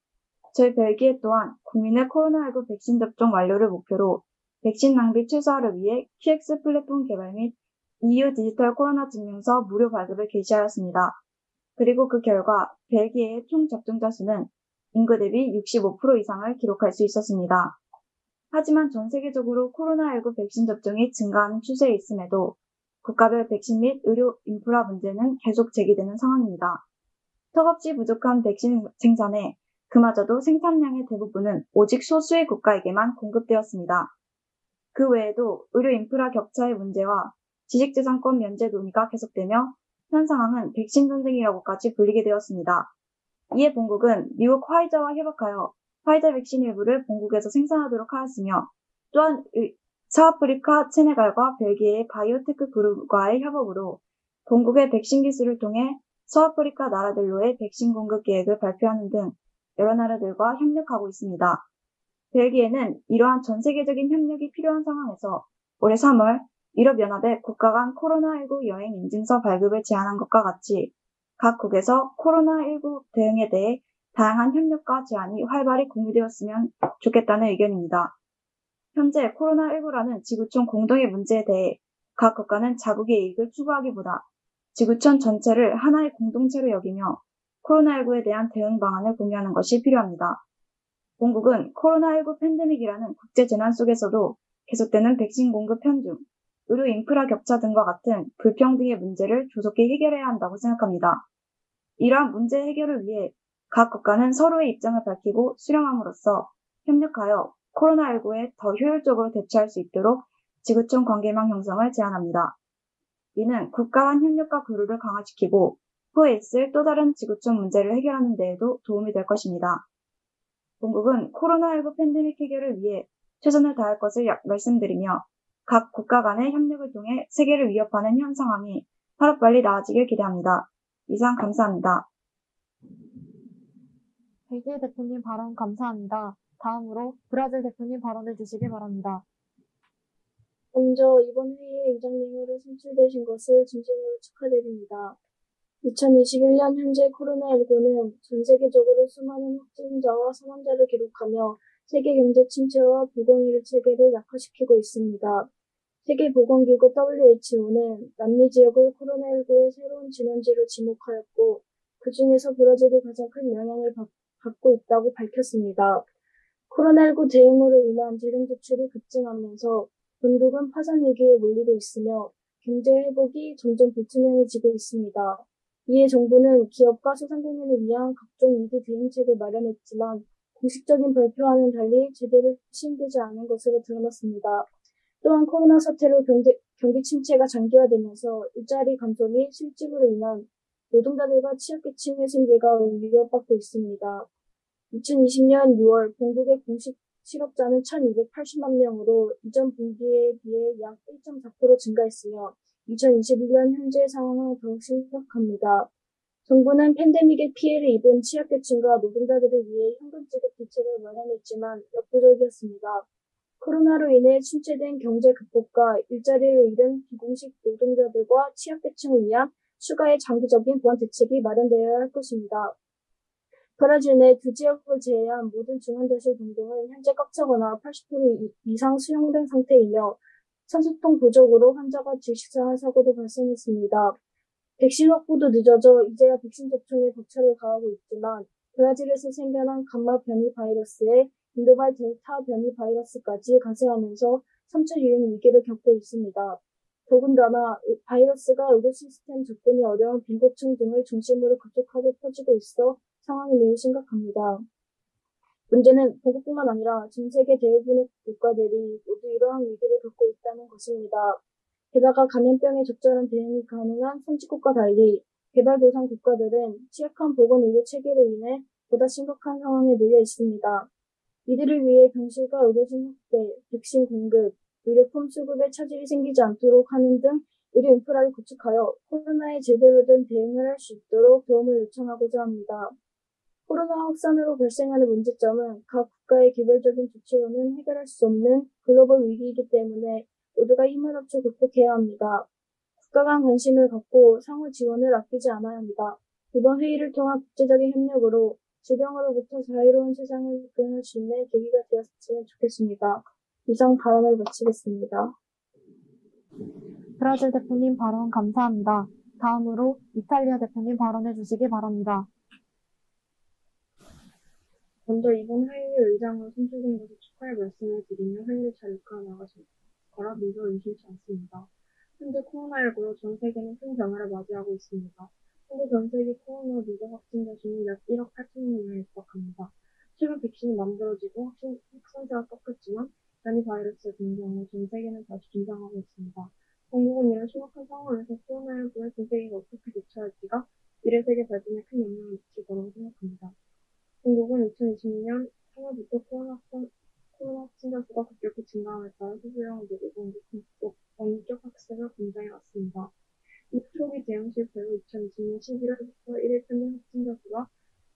저희 벨기에 또한 국민의 코로나19 백신 접종 완료를 목표로 백신 낭비 최소화를 위해 QX 플랫폼 개발 및 EU 디지털 코로나 증명서 무료 발급을 개시하였습니다. 그리고 그 결과 벨기에의 총 접종자 수는 인구 대비 65% 이상을 기록할 수 있었습니다. 하지만 전 세계적으로 코로나19 백신 접종이 증가하는 추세에 있음에도 국가별 백신 및 의료 인프라 문제는 계속 제기되는 상황입니다. 턱없이 부족한 백신 생산에 그마저도 생산량의 대부분은 오직 소수의 국가에게만 공급되었습니다. 그 외에도 의료 인프라 격차의 문제와 지식재산권 면제 논의가 계속되며 현 상황은 백신 전쟁이라고까지 불리게 되었습니다. 이에 본국은 미국 화이자와 협업하여 화이자 백신 일부를 본국에서 생산하도록 하였으며 또한 서아프리카, 세네갈과 벨기에의 바이오테크 그룹과의 협업으로 본국의 백신 기술을 통해 서아프리카 나라들로의 백신 공급 계획을 발표하는 등 여러 나라들과 협력하고 있습니다. 벨기에는 이러한 전 세계적인 협력이 필요한 상황에서 올해 3월 유럽연합의 국가 간 코로나19 여행 인증서 발급을 제안한 것과 같이 각국에서 코로나19 대응에 대해 다양한 협력과 제안이 활발히 공유되었으면 좋겠다는 의견입니다. 현재 코로나19라는 지구촌 공동의 문제에 대해 각 국가는 자국의 이익을 추구하기보다 지구촌 전체를 하나의 공동체로 여기며 코로나19에 대한 대응 방안을 공유하는 것이 필요합니다. 본국은 코로나19 팬데믹이라는 국제재난 속에서도 계속되는 백신 공급 편중, 의료 인프라 격차 등과 같은 불평등의 문제를 조속히 해결해야 한다고 생각합니다. 이러한 문제 해결을 위해 각 국가는 서로의 입장을 밝히고 수렴함으로써 협력하여 코로나19에 더 효율적으로 대처할 수 있도록 지구촌 관계망 형성을 제안합니다. 이는 국가 간 협력과 교류를 강화시키고 후에 있을 또 다른 지구촌 문제를 해결하는 데에도 도움이 될 것입니다. 본국은 코로나19 팬데믹 해결을 위해 최선을 다할 것을 말씀드리며 각 국가 간의 협력을 통해 세계를 위협하는 현 상황이 하루빨리 나아지길 기대합니다. 이상 감사합니다. 벨기에 대표님 발언 감사합니다. 다음으로 브라질 대표님 발언해 주시기 바랍니다. 먼저 이번 회의에 의장님으로 선출되신 것을 진심으로 축하드립니다. 2021년 현재 코로나19는 전 세계적으로 수많은 확진자와 사망자를 기록하며 세계 경제 침체와 보건의료 체계를 약화시키고 있습니다. 세계보건기구 WHO는 남미 지역을 코로나19의 새로운 진원지로 지목하였고 그 중에서 브라질이 가장 큰 영향을 받고 있다고 밝혔습니다. 코로나19 대응으로 인한 재정 지출이 급증하면서 본국은 파산 위기에 몰리고 있으며 경제 회복이 점점 불투명해지고 있습니다. 이에 정부는 기업과 소상공인을 위한 각종 위기 대응책을 마련했지만 공식적인 발표와는 달리 제대로 시행되지 않은 것으로 드러났습니다. 또한 코로나 사태로 경기 침체가 장기화되면서 일자리 감소 및 실직으로 인한 노동자들과 취약계층의 생계가 위협받고 있습니다. 2020년 6월 본국의 공식 실업자는 1,280만 명으로 이전 분기에 비해 약 1.4% 증가했으며 2021년 현재 상황은 더욱 심각합니다. 정부는 팬데믹의 피해를 입은 취약계층과 노동자들을 위해 현금 지급 대책을 마련했지만 역부족이었습니다. 코로나로 인해 침체된 경제 극복과 일자리를 잃은 비공식 노동자들과 취약계층을 위한 추가의 장기적인 보완 대책이 마련되어야 할 것입니다. 브라질 내 두 지역을 제외한 모든 중환자실 병동은 현재 꽉 차거나 80% 이상 수용된 상태이며 산소통 부족으로 환자가 질식사한 사고도 발생했습니다. 백신 확보도 늦어져 이제야 백신 접종에 벅차를 가하고 있지만 브라질에서 생겨난 감마 변이 바이러스에 인도발 델타 변이 바이러스까지 가세하면서 3차 유행 위기를 겪고 있습니다. 더군다나 바이러스가 의료 시스템 접근이 어려운 빈곤층 등을 중심으로 급속하게 퍼지고 있어 상황이 매우 심각합니다. 문제는 본국뿐만 아니라 전 세계 대부분의 국가들이 모두 이러한 위기를 겪고 있다는 것입니다. 게다가 감염병에 적절한 대응이 가능한 선진국과 달리 개발도상 국가들은 취약한 보건의료 체계로 인해 보다 심각한 상황에 놓여 있습니다. 이들을 위해 병실과 의료진 확대, 백신 공급, 의료품 수급에 차질이 생기지 않도록 하는 등 의료 인프라를 구축하여 코로나에 제대로 된 대응을 할 수 있도록 도움을 요청하고자 합니다. 코로나 확산으로 발생하는 문제점은 각 국가의 개별적인 조치로는 해결할 수 없는 글로벌 위기이기 때문에 모두가 힘을 합쳐 극복해야 합니다. 국가 간 관심을 갖고 상호 지원을 아끼지 않아야 합니다. 이번 회의를 통한 국제적인 협력으로 질병으로부터 자유로운 세상을 이끌어낼 수 있는 계기가 되었으면 좋겠습니다. 이상 발언을 마치겠습니다. 브라질 대표님 발언 감사합니다. 다음으로 이탈리아 대표님 발언해 주시기 바랍니다. 먼저 이번 회의의 의장으로 선출된 것을 축하의 말씀을 드리며 회의를 잘 이끌어 나가실 거라 믿어 의심치 않습니다. 현재 코로나19로 전 세계는 큰 변화를 맞이하고 있습니다. 현재 전 세계 코로나 누적 확진자 수는 약 1억 8천여 명에 육박합니다. 최근 백신이 만들어지고 확산세가 꺾였지만 변이 바이러스의 등장으로 전 세계는 다시 긴장하고 있습니다. 본국은 이런 심각한 상황에서 코로나19에 전 세계가 어떻게 대처할지가 미래 세계 발전에 큰 영향을 미칠 거라고 생각합니다. 중국은 2020년 3월부터 코로나 확진자 수가 급격히 증가함에 따라 수술량을 늘리고 원격 학습을 권장해 왔습니다. 이 초기 대응 실패로 2020년 11월부터 1일 평균 확진자 수가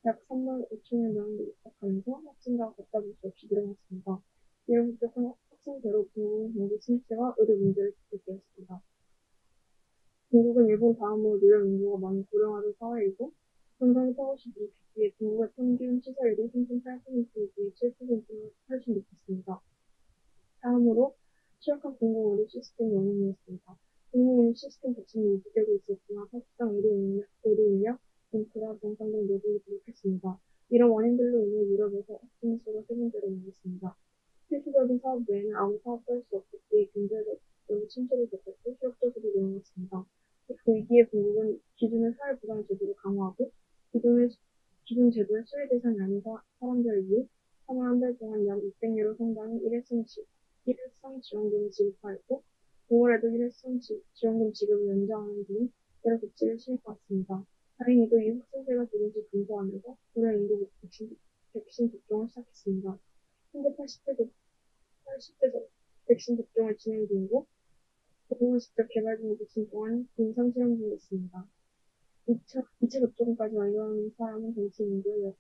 약 3만 5천여 명을 육박하면서 확진자가 걷잡을 수 없이 늘어났습니다. 이런 급격한 확진세로 중국은 경기 침체와 의료 문제를 겪게 되었습니다. 중국은 일본 다음으로 노령 인구가 많이 고령화된 사회이고 건강이 조금씩 좋기에 중국의 평균 시설율이 3.8%에 비해 7%로 훨씬 높았습니다. 다음으로 취약한 공공의료 시스템 원인이었습니다. 공공의료 시스템 자체는 유지되고 있었지만 사실상 의료인력, 인프라, 병상 등 노동이 부족했습니다. 이런 원인들로 인해 유럽에서 확진자 수가 세 번째로 늘었습니다. 필수적인 사업 외에는 아무 사업도 할 수 없었기에 경제적으로 침체를 겪었고 실업자수도 늘어났습니다. 그 위기에 본국은 기존의 사회보장제도를 강화하고 기존 제도의 수혜 대상이 아닌 사람들을 위해 3월 한 달 동안 약 600유로 상당의 일회성 지원금을 지급하였고 5월에도 일회성 지원금 지급을 연장하는 등 여러 조치를 시행해왔습니다. 다행히도 이 확산세가 조금씩 감소하면서 고령 인구 백신 접종을 시작했습니다. 현재 80대 백신 접종을 진행 중이고 공공은 직접 개발 중인 백신 또한 임상 실험 중에 있습니다. 2차 접종까지 완료하는 사람은 전체 인구의 약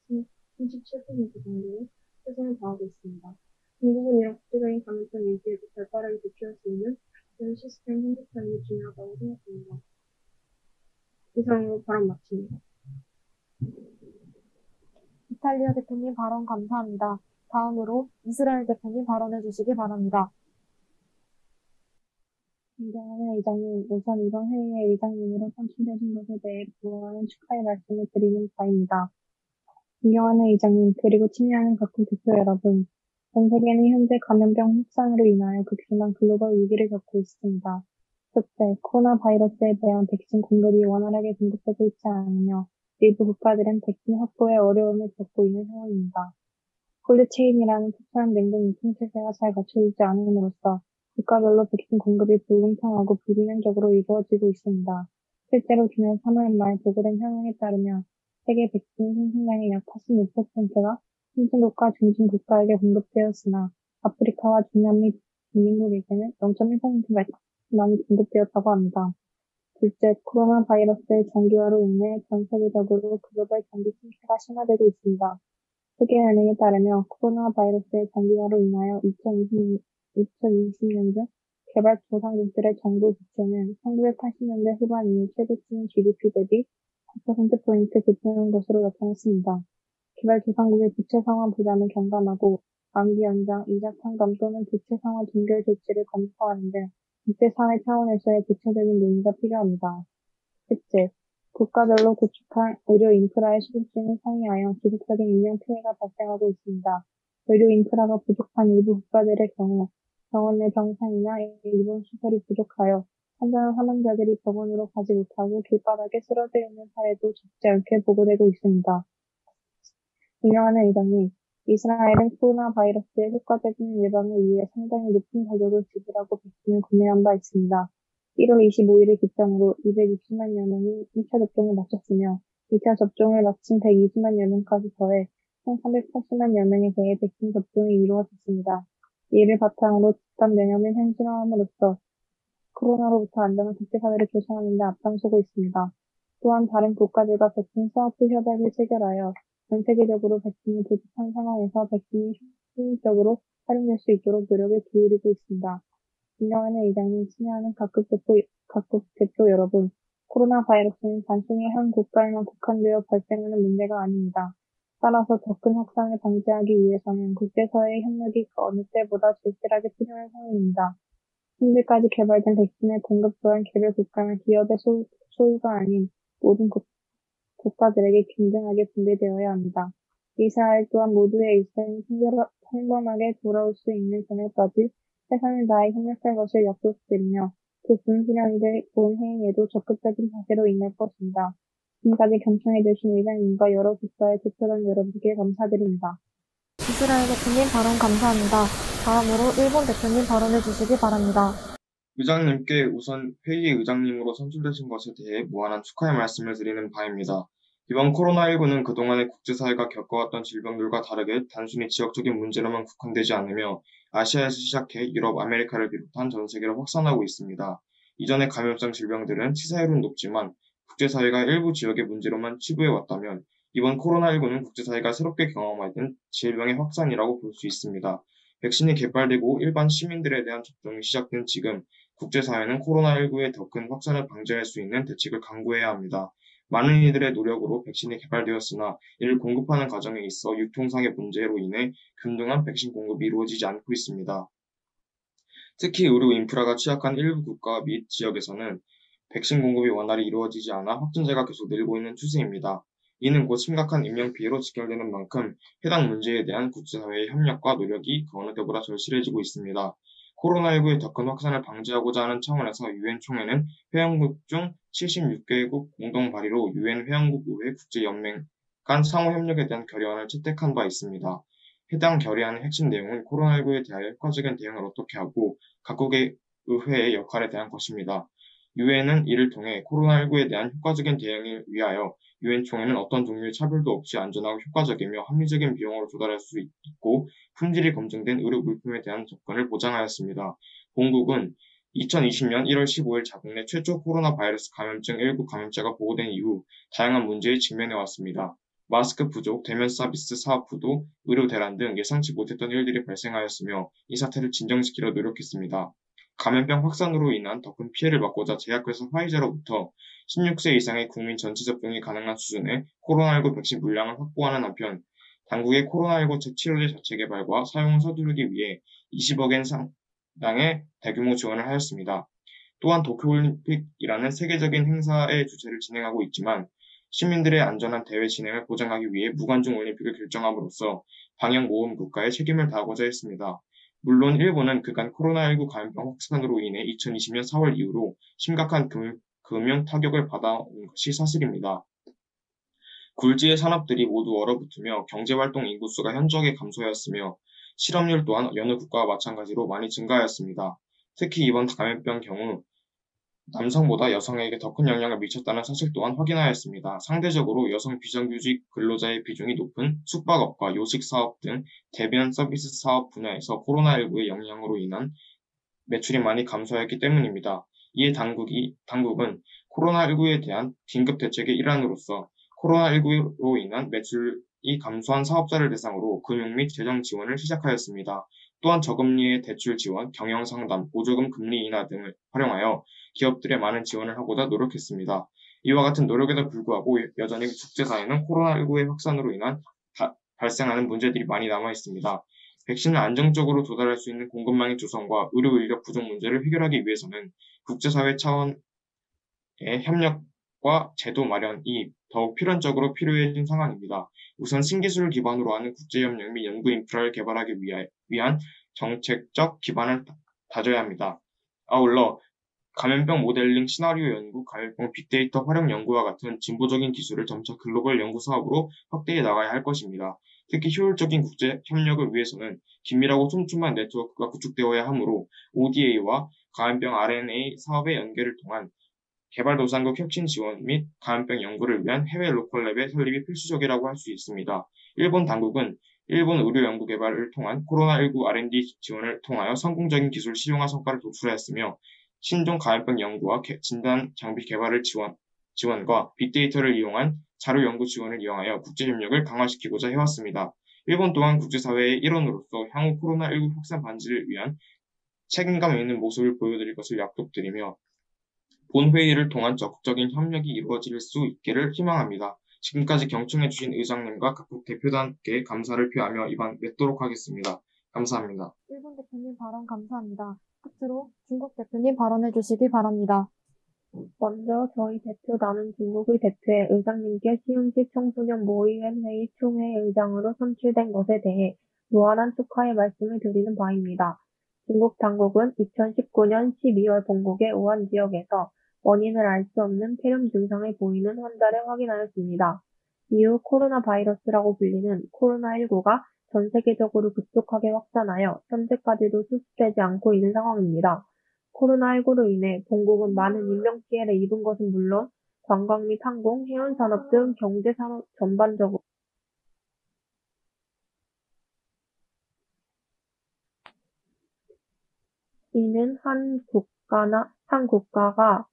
37% 정도로 최선을 다하고 있습니다. 중국은 이런 국제적인 감염병 위기에도 발빠르게 대처할 수 있는 국제적 시스템 형성이 중요하다고 생각합니다. 이상으로 발언 마칩니다. 이탈리아 대표님 발언 감사합니다. 다음으로 이스라엘 대표님 발언해 주시기 바랍니다. 존경하는 의장님, 우선 이번 회의의 의장님으로 선출되신 것에 대해 무한한 축하의 말씀을 드리는 바입니다. 존경하는 의장님, 그리고 친애하는 각국 대표 여러분, 전 세계는 현재 감염병 확산으로 인하여 극심한 글로벌 위기를 겪고 있습니다. 첫째, 코로나 바이러스에 대한 백신 공급이 원활하게 공급되고 있지 않으며 일부 국가들은 백신 확보에 어려움을 겪고 있는 상황입니다. 콜드체인이라는 특수한 냉동 유통체제가 잘 갖춰지지 않음으로써 국가별로 백신 공급이 불공평하고 불균형적으로 이루어지고 있습니다. 실제로 지난 3월 말 보고된 현황에 따르면 세계 백신 생산량의 약 86%가 선진국과 중진국가에게 공급되었으나 아프리카와 중남미 빈민국에게는 0.1%만 공급되었다고 합니다. 둘째, 코로나 바이러스의 장기화로 인해 전 세계적으로 글로벌 경기 침체가 심화되고 있습니다. 세계은행에 따르면 코로나 바이러스의 장기화로 인하여 2020년 중 개발도상국들의 정부 부채는 1980년대 후반 이후 최대치인 GDP 대비 9%포인트 급등한 것으로 나타났습니다. 개발도상국의 부채 상환 부담을 경감하고 만기 연장, 이자 탕감 또는 부채 상환 종결 조치를 검토하는 등 국제사회 차원에서의 구체적인 논의가 필요합니다. 셋째, 국가별로 구축한 의료 인프라의 수준을 상회하여 지속적인 인명 피해가 발생하고 있습니다. 의료 인프라가 부족한 일부 국가들의 경우 병원 내 병상이나 입원 시설이 부족하여 환자나 사망자들이 병원으로 가지 못하고 길바닥에 쓰러져 있는 사례도 적지 않게 보고되고 있습니다. 존경하는 의장님, 이스라엘은 코로나 바이러스의 효과적인 예방을 위해 상당히 높은 가격을 지불하고 백신을 구매한 바 있습니다. 1월 25일을 기점으로 260만여 명이 1차 접종을 마쳤으며 2차 접종을 마친 120만여 명까지 더해 총 380만여 명에 대해 백신 접종이 이루어졌습니다. 이를 바탕으로 집단 면역을 현실화함으로써 코로나로부터 안전한 국제사회를 조성하는 데 앞장서고 있습니다. 또한 다른 국가들과 백신 스와프 협약을 체결하여 전 세계적으로 백신이 부족한 상황에서 백신이 효율적으로 활용될 수 있도록 노력을 기울이고 있습니다. 존경하는 의장님, 친애하는 각국 대표 여러분, 코로나 바이러스는 단순히 한 국가에만 국한되어 발생하는 문제가 아닙니다. 따라서 더 큰 확산을 방지하기 위해서는 국제사회의 협력이 그 어느 때보다 절실하게 필요한 상황입니다. 현재까지 개발된 백신의 공급 또한 개별 국가나 기업의 소유가 아닌 모든 국가들에게 균등하게 분배되어야 합니다. 이스라엘 또한 모두의 일생이 평범하게 돌아올 수 있는 그날까지 최선을 다해 협력할 것을 약속드리며 그 분수령이 될 본 회의에도 적극적인 자세로 임할 것입니다. 지금까지 경청해주신 의장님과 여러 국가의 대표단 여러분께 감사드립니다. 이스라엘 대표님 발언 감사합니다. 다음으로 일본 대표님 발언해 주시기 바랍니다. 의장님께 우선 회의 의장님으로 선출되신 것에 대해 무한한 축하의 말씀을 드리는 바입니다. 이번 코로나19는 그동안의 국제사회가 겪어왔던 질병들과 다르게 단순히 지역적인 문제로만 국한되지 않으며 아시아에서 시작해 유럽, 아메리카를 비롯한 전 세계로 확산하고 있습니다. 이전의 감염성 질병들은 치사율은 높지만 국제사회가 일부 지역의 문제로만 치부해왔다면 이번 코로나19는 국제사회가 새롭게 경험하던 질병의 확산이라고 볼 수 있습니다. 백신이 개발되고 일반 시민들에 대한 접종이 시작된 지금 국제사회는 코로나19의 더 큰 확산을 방지할 수 있는 대책을 강구해야 합니다. 많은 이들의 노력으로 백신이 개발되었으나 이를 공급하는 과정에 있어 유통상의 문제로 인해 균등한 백신 공급이 이루어지지 않고 있습니다. 특히 의료 인프라가 취약한 일부 국가 및 지역에서는 백신 공급이 원활히 이루어지지 않아 확진자가 계속 늘고 있는 추세입니다. 이는 곧 심각한 인명피해로 직결되는 만큼 해당 문제에 대한 국제사회의 협력과 노력이 그 어느 때보다 절실해지고 있습니다. 코로나19의 더 큰 확산을 방지하고자 하는 차원에서 유엔 총회는 회원국 중 76개국 공동 발의로 유엔 회원국 의회 국제연맹 간 상호 협력에 대한 결의안을 채택한 바 있습니다. 해당 결의안의 핵심 내용은 코로나19에 대하여 효과적인 대응을 어떻게 하고 각국의 의회의 역할에 대한 것입니다. 유엔은 이를 통해 코로나19에 대한 효과적인 대응을 위하여 유엔 총회는 어떤 종류의 차별도 없이 안전하고 효과적이며 합리적인 비용으로 조달할 수 있고 품질이 검증된 의료 물품에 대한 접근을 보장하였습니다. 본국은 2020년 1월 15일 자국 내 최초 코로나 바이러스 감염증 19 감염자가 보고된 이후 다양한 문제에 직면해왔습니다. 마스크 부족, 대면 서비스 사업 부도, 의료 대란 등 예상치 못했던 일들이 발생하였으며 이 사태를 진정시키려 노력했습니다. 감염병 확산으로 인한 더 큰 피해를 막고자 제약회사 화이자로부터 16세 이상의 국민 전체 접종이 가능한 수준의 코로나19 백신 물량을 확보하는 한편 당국의 코로나19 치료제 자체 개발과 사용을 서두르기 위해 20억엔 상당의 대규모 지원을 하였습니다. 또한 도쿄올림픽이라는 세계적인 행사의 주최를 진행하고 있지만 시민들의 안전한 대회 진행을 보장하기 위해 무관중 올림픽을 결정함으로써 방역 모험 국가의 책임을 다하고자 했습니다. 물론 일본은 그간 코로나19 감염병 확산으로 인해 2020년 4월 이후로 심각한 금융 타격을 받아온 것이 사실입니다. 굴지의 산업들이 모두 얼어붙으며 경제활동 인구수가 현저하게 감소하였으며 실업률 또한 여느 국가와 마찬가지로 많이 증가하였습니다. 특히 이번 감염병 경우 남성보다 여성에게 더 큰 영향을 미쳤다는 사실 또한 확인하였습니다. 상대적으로 여성 비정규직 근로자의 비중이 높은 숙박업과 요식사업 등 대면 서비스 사업 분야에서 코로나19의 영향으로 인한 매출이 많이 감소하였기 때문입니다. 이에 당국은 코로나19에 대한 긴급 대책의 일환으로서 코로나19로 인한 매출이 감소한 사업자를 대상으로 금융 및 재정 지원을 시작하였습니다. 또한 저금리의 대출 지원, 경영상담, 보조금 금리 인하 등을 활용하여 기업들에 많은 지원을 하고자 노력했습니다. 이와 같은 노력에도 불구하고 여전히 국제사회는 코로나19의 확산으로 인한 발생하는 문제들이 많이 남아 있습니다. 백신을 안정적으로 도달할 수 있는 공급망의 조성과 의료 인력 부족 문제를 해결하기 위해서는 국제사회 차원의 협력과 제도 마련이 더욱 필연적으로 필요해진 상황입니다. 우선 신기술을 기반으로 하는 국제협력 및 연구 인프라를 개발하기 위한 정책적 기반을 다져야 합니다. 아울러 감염병 모델링 시나리오 연구, 감염병 빅데이터 활용 연구와 같은 진보적인 기술을 점차 글로벌 연구 사업으로 확대해 나가야 할 것입니다. 특히 효율적인 국제 협력을 위해서는 긴밀하고 촘촘한 네트워크가 구축되어야 하므로 ODA와 감염병 RNA 사업의 연계를 통한 개발도상국 혁신 지원 및 감염병 연구를 위한 해외 로컬랩의 설립이 필수적이라고 할 수 있습니다. 일본 당국은 일본 의료연구개발을 통한 코로나19 R&D 지원을 통하여 성공적인 기술 실용화 성과를 도출하였으며 신종 감염병 연구와 진단 장비 개발을 지원과 빅데이터를 이용한 자료 연구 지원을 이용하여 국제협력을 강화시키고자 해왔습니다. 일본 또한 국제사회의 일원으로서 향후 코로나19 확산 방지를 위한 책임감 있는 모습을 보여드릴 것을 약속드리며 본회의를 통한 적극적인 협력이 이루어질 수 있기를 희망합니다. 지금까지 경청해주신 의장님과 각국 대표단께 감사를 표하며 이만 맺도록 하겠습니다. 감사합니다. 일본 대표님 발언 감사합니다. 끝으로 중국 대표님 발언해 주시기 바랍니다. 먼저 저희 대표 나는 중국의 대표의 의장님께 시흥시 청소년 모의원 회의 총회 의장으로 선출된 것에 대해 무한한 축하의 말씀을 드리는 바입니다. 중국 당국은 2019년 12월 본국의 우한 지역에서 원인을 알 수 없는 폐렴 증상을 보이는 환자를 확인하였습니다. 이후 코로나 바이러스라고 불리는 코로나19가 전 세계적으로 급속하게 확산하여 현재까지도 수습되지 않고 있는 상황입니다. 코로나19로 인해 본국은 많은 인명피해를 입은 것은 물론 관광 및 항공, 해운산업 등 경제산업 전반적으로 이는 한 국가가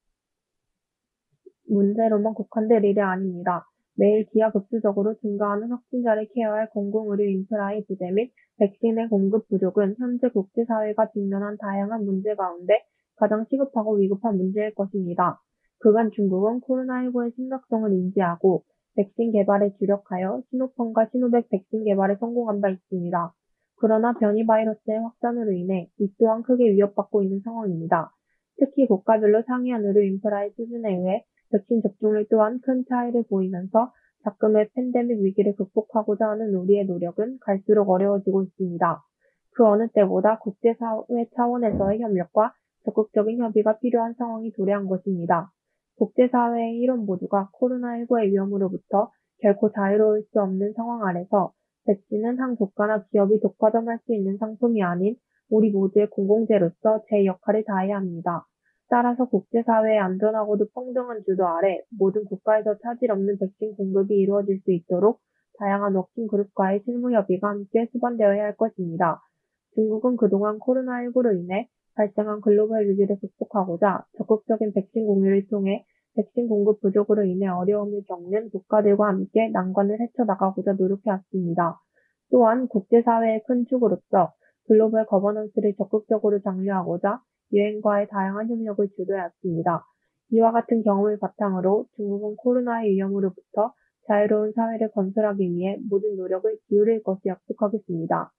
문제로만 국한될 일이 아닙니다. 매일 기하급수적으로 증가하는 확진자를 케어할 공공의료 인프라의 부재 및 백신의 공급 부족은 현재 국제사회가 직면한 다양한 문제 가운데 가장 시급하고 위급한 문제일 것입니다. 그간 중국은 코로나19의 심각성을 인지하고 백신 개발에 주력하여 시노폰과 시노백 백신 개발에 성공한 바 있습니다. 그러나 변이 바이러스의 확산으로 인해 이 또한 크게 위협받고 있는 상황입니다. 특히 국가별로 상이한 의료 인프라의 수준에 의해 백신 접종률 또한 큰 차이를 보이면서 작금의 팬데믹 위기를 극복하고자 하는 우리의 노력은 갈수록 어려워지고 있습니다. 그 어느 때보다 국제사회 차원에서의 협력과 적극적인 협의가 필요한 상황이 도래한 것입니다. 국제사회의 일원 모두가 코로나19의 위험으로부터 결코 자유로울 수 없는 상황 아래서 백신은 한 국가나 기업이 독과점할 수 있는 상품이 아닌 우리 모두의 공공재로서 제 역할을 다해야 합니다. 따라서 국제사회의 안전하고도 평등한 주도 아래 모든 국가에서 차질 없는 백신 공급이 이루어질 수 있도록 다양한 워킹 그룹과의 실무 협의가 함께 수반되어야 할 것입니다. 중국은 그동안 코로나19로 인해 발생한 글로벌 위기를 극복하고자 적극적인 백신 공유를 통해 백신 공급 부족으로 인해 어려움을 겪는 국가들과 함께 난관을 헤쳐나가고자 노력해왔습니다. 또한 국제사회의 큰 축으로서 글로벌 거버넌스를 적극적으로 장려하고자 유엔과의 다양한 협력을 주도해왔습니다. 이와 같은 경험을 바탕으로 중국은 코로나의 위험으로부터 자유로운 사회를 건설하기 위해 모든 노력을 기울일 것을 약속하겠습니다.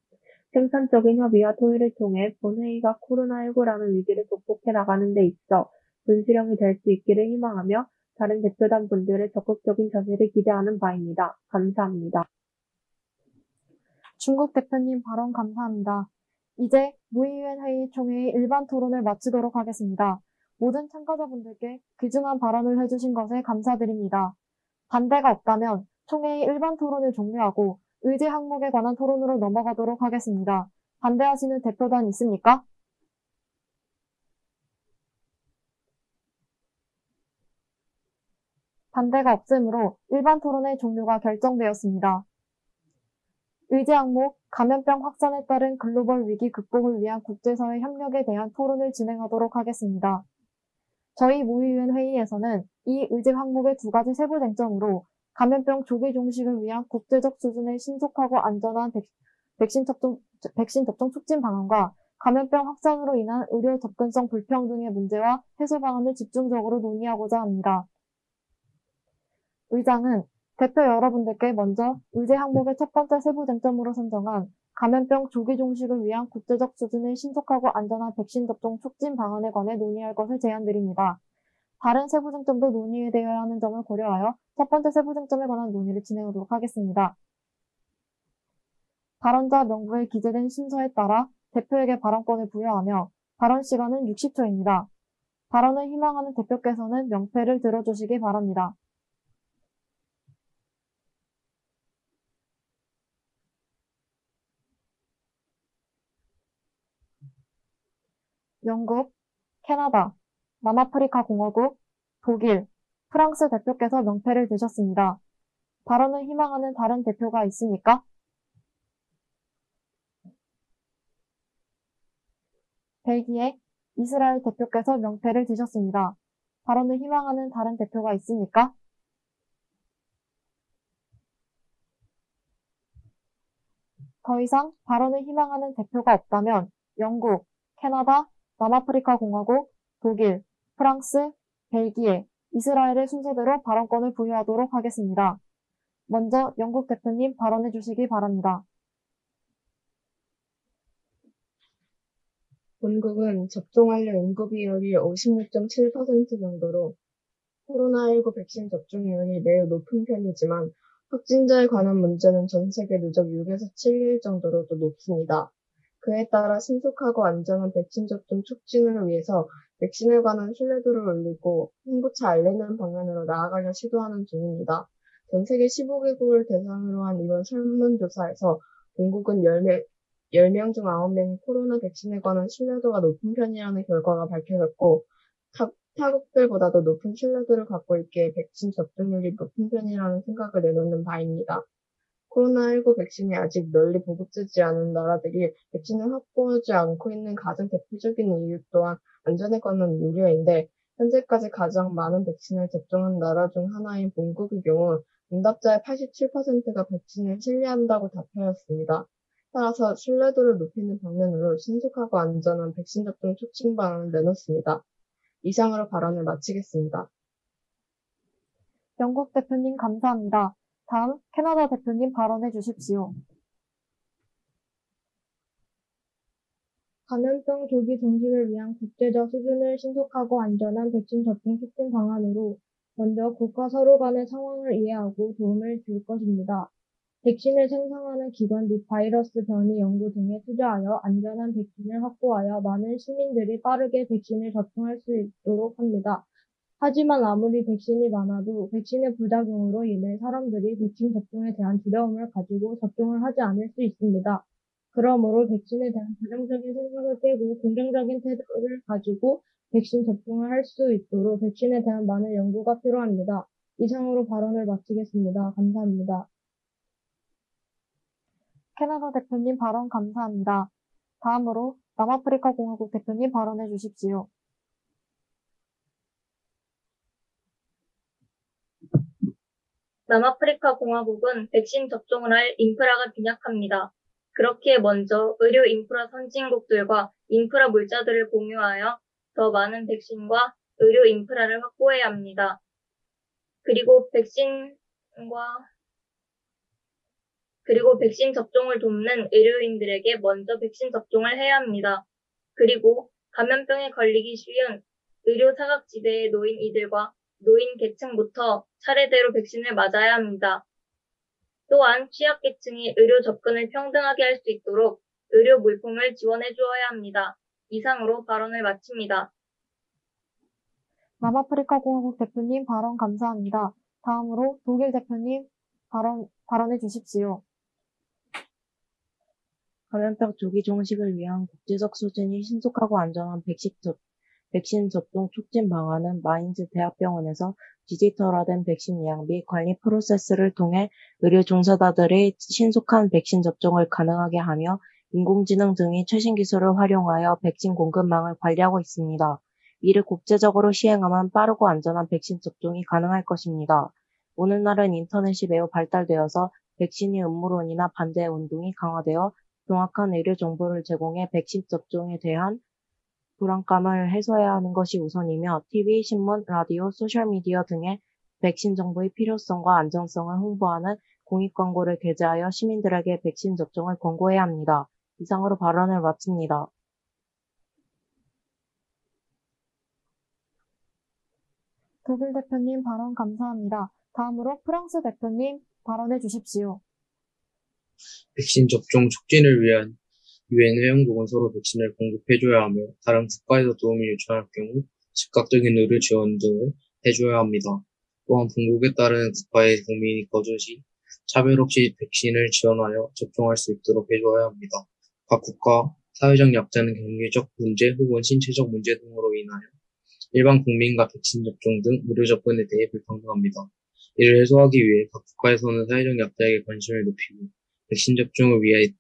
생산적인 협의와 토의를 통해 본회의가 코로나19라는 위기를 극복해 나가는 데 있어 분수령이 될 수 있기를 희망하며 다른 대표단 분들의 적극적인 자세를 기대하는 바입니다. 감사합니다. 중국 대표님 발언 감사합니다. 이제 모의유엔 회의 총회의 일반 토론을 마치도록 하겠습니다. 모든 참가자분들께 귀중한 발언을 해주신 것에 감사드립니다. 반대가 없다면 총회의 일반 토론을 종료하고 의제 항목에 관한 토론으로 넘어가도록 하겠습니다. 반대하시는 대표단 있습니까? 반대가 없으므로 일반 토론의 종료가 결정되었습니다. 의제 항목, 감염병 확산에 따른 글로벌 위기 극복을 위한 국제사회 협력에 대한 토론을 진행하도록 하겠습니다. 저희 모의유엔 회의에서는 이 의제 항목의 두 가지 세부 쟁점으로 감염병 조기 종식을 위한 국제적 수준의 신속하고 안전한 백신 접종 촉진 방안과 감염병 확산으로 인한 의료 접근성 불평등의 문제와 해소 방안을 집중적으로 논의하고자 합니다. 의장은 대표 여러분들께 먼저 의제 항목의 첫 번째 세부 쟁점으로 선정한 감염병 조기 종식을 위한 국제적 수준의 신속하고 안전한 백신 접종 촉진 방안에 관해 논의할 것을 제안드립니다. 다른 세부 쟁점도 논의되어야 하는 점을 고려하여 첫 번째 세부 쟁점에 관한 논의를 진행하도록 하겠습니다. 발언자 명부에 기재된 순서에 따라 대표에게 발언권을 부여하며 발언 시간은 60초입니다. 발언을 희망하는 대표께서는 명패를 들어주시기 바랍니다. 영국, 캐나다, 남아프리카 공화국, 독일, 프랑스 대표께서 명패를 드셨습니다. 발언을 희망하는 다른 대표가 있습니까? 벨기에, 이스라엘 대표께서 명패를 드셨습니다. 발언을 희망하는 다른 대표가 있습니까? 더 이상 발언을 희망하는 대표가 없다면 영국, 캐나다, 남아프리카 공화국, 독일, 프랑스, 벨기에, 이스라엘의 순서대로 발언권을 부여하도록 하겠습니다. 먼저 영국 대표님 발언해 주시기 바랍니다. 본국은 접종 완료 인구 비율이 56.7% 정도로 코로나19 백신 접종률이 매우 높은 편이지만 확진자에 관한 문제는 전 세계 누적 6에서 7일 정도로도 높습니다. 그에 따라 신속하고 안전한 백신 접종 촉진을 위해서 백신에 관한 신뢰도를 올리고 홍보차 알리는 방향으로 나아가려 시도하는 중입니다. 전 세계 15개국을 대상으로 한 이번 설문조사에서 본국은 10명 중 9명이 코로나 백신에 관한 신뢰도가 높은 편이라는 결과가 밝혀졌고 타국들보다도 높은 신뢰도를 갖고 있기에 백신 접종률이 높은 편이라는 생각을 내놓는 바입니다. 코로나19 백신이 아직 널리 보급되지 않은 나라들이 백신을 확보하지 않고 있는 가장 대표적인 이유 또한 안전에 관한 우려인데 현재까지 가장 많은 백신을 접종한 나라 중 하나인 본국의 경우 응답자의 87%가 백신을 신뢰한다고 답하였습니다. 따라서 신뢰도를 높이는 방면으로 신속하고 안전한 백신 접종 촉진 방안을 내놓습니다. 이상으로 발언을 마치겠습니다. 영국 대표님 감사합니다. 다음 캐나다 대표님 발언해 주십시오. 감염병 조기 종식을 위한 국제적 수준을 신속하고 안전한 백신 접종 촉진 방안으로 먼저 국가 서로 간의 상황을 이해하고 도움을 줄 것입니다. 백신을 생산하는 기관 및 바이러스 변이 연구 등에 투자하여 안전한 백신을 확보하여 많은 시민들이 빠르게 백신을 접종할 수 있도록 합니다. 하지만 아무리 백신이 많아도 백신의 부작용으로 인해 사람들이 백신 접종에 대한 두려움을 가지고 접종을 하지 않을 수 있습니다. 그러므로 백신에 대한 부정적인 생각을 깨고 긍정적인 태도를 가지고 백신 접종을 할 수 있도록 백신에 대한 많은 연구가 필요합니다. 이상으로 발언을 마치겠습니다. 감사합니다. 캐나다 대표님 발언 감사합니다. 다음으로 남아프리카 공화국 대표님 발언해 주십시오. 남아프리카 공화국은 백신 접종을 할 인프라가 빈약합니다. 그렇기에 먼저 의료 인프라 선진국들과 인프라 물자들을 공유하여 더 많은 백신과 의료 인프라를 확보해야 합니다. 그리고 백신을 그리고 백신 접종을 돕는 의료인들에게 먼저 백신 접종을 해야 합니다. 그리고 감염병에 걸리기 쉬운 의료 사각지대에 놓인 이들과 노인 계층부터 차례대로 백신을 맞아야 합니다. 또한 취약계층이 의료 접근을 평등하게 할 수 있도록 의료 물품을 지원해 주어야 합니다. 이상으로 발언을 마칩니다. 남아프리카 공화국 대표님 발언 감사합니다. 다음으로 독일 대표님 발언해 주십시오. 감염병 조기 종식을 위한 국제적 수준이 신속하고 안전한 백신 접종 촉진 방안은 마인즈 대학병원에서 디지털화된 백신 예약 및 관리 프로세스를 통해 의료 종사자들의 신속한 백신 접종을 가능하게 하며 인공지능 등의 최신 기술을 활용하여 백신 공급망을 관리하고 있습니다. 이를 국제적으로 시행하면 빠르고 안전한 백신 접종이 가능할 것입니다. 오늘날은 인터넷이 매우 발달되어서 백신의 음모론이나 반대 운동이 강화되어 정확한 의료 정보를 제공해 백신 접종에 대한 불안감을 해소해야 하는 것이 우선이며 TV, 신문, 라디오, 소셜미디어 등의 백신 정보의 필요성과 안전성을 홍보하는 공익 광고를 게재하여 시민들에게 백신 접종을 권고해야 합니다. 이상으로 발언을 마칩니다. 독일 대표님 발언 감사합니다. 다음으로 프랑스 대표님 발언해 주십시오. 백신 접종 촉진을 위한 유엔 회원국은 서로 백신을 공급해줘야 하며 다른 국가에서 도움을 요청할 경우 즉각적인 의료 지원 등을 해줘야 합니다. 또한 본국에 따른 국가의 국민이 거주 시 차별 없이 백신을 지원하여 접종할 수 있도록 해줘야 합니다. 각 국가 사회적 약자는 경제적 문제 혹은 신체적 문제 등으로 인하여 일반 국민과 백신 접종 등 의료 접근에 대해 불평등합니다. 이를 해소하기 위해 각 국가에서는 사회적 약자에게 관심을 높이고 백신 접종을 위해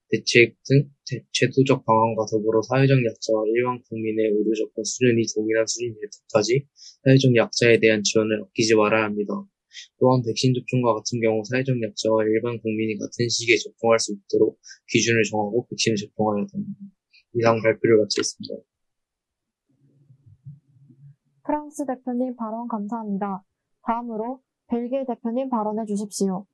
대책 등 제도적 방안과 더불어 사회적 약자와 일반 국민의 의료 접근 수준이 동일한 수준이 될 때까지 사회적 약자에 대한 지원을 아끼지 말아야 합니다. 또한 백신 접종과 같은 경우 사회적 약자와 일반 국민이 같은 시기에 접종할 수 있도록 기준을 정하고 백신을 접종하여야 합니다. 이상 발표를 마치겠습니다. 프랑스 대표님 발언 감사합니다. 다음으로 벨기에 대표님 발언해 주십시오.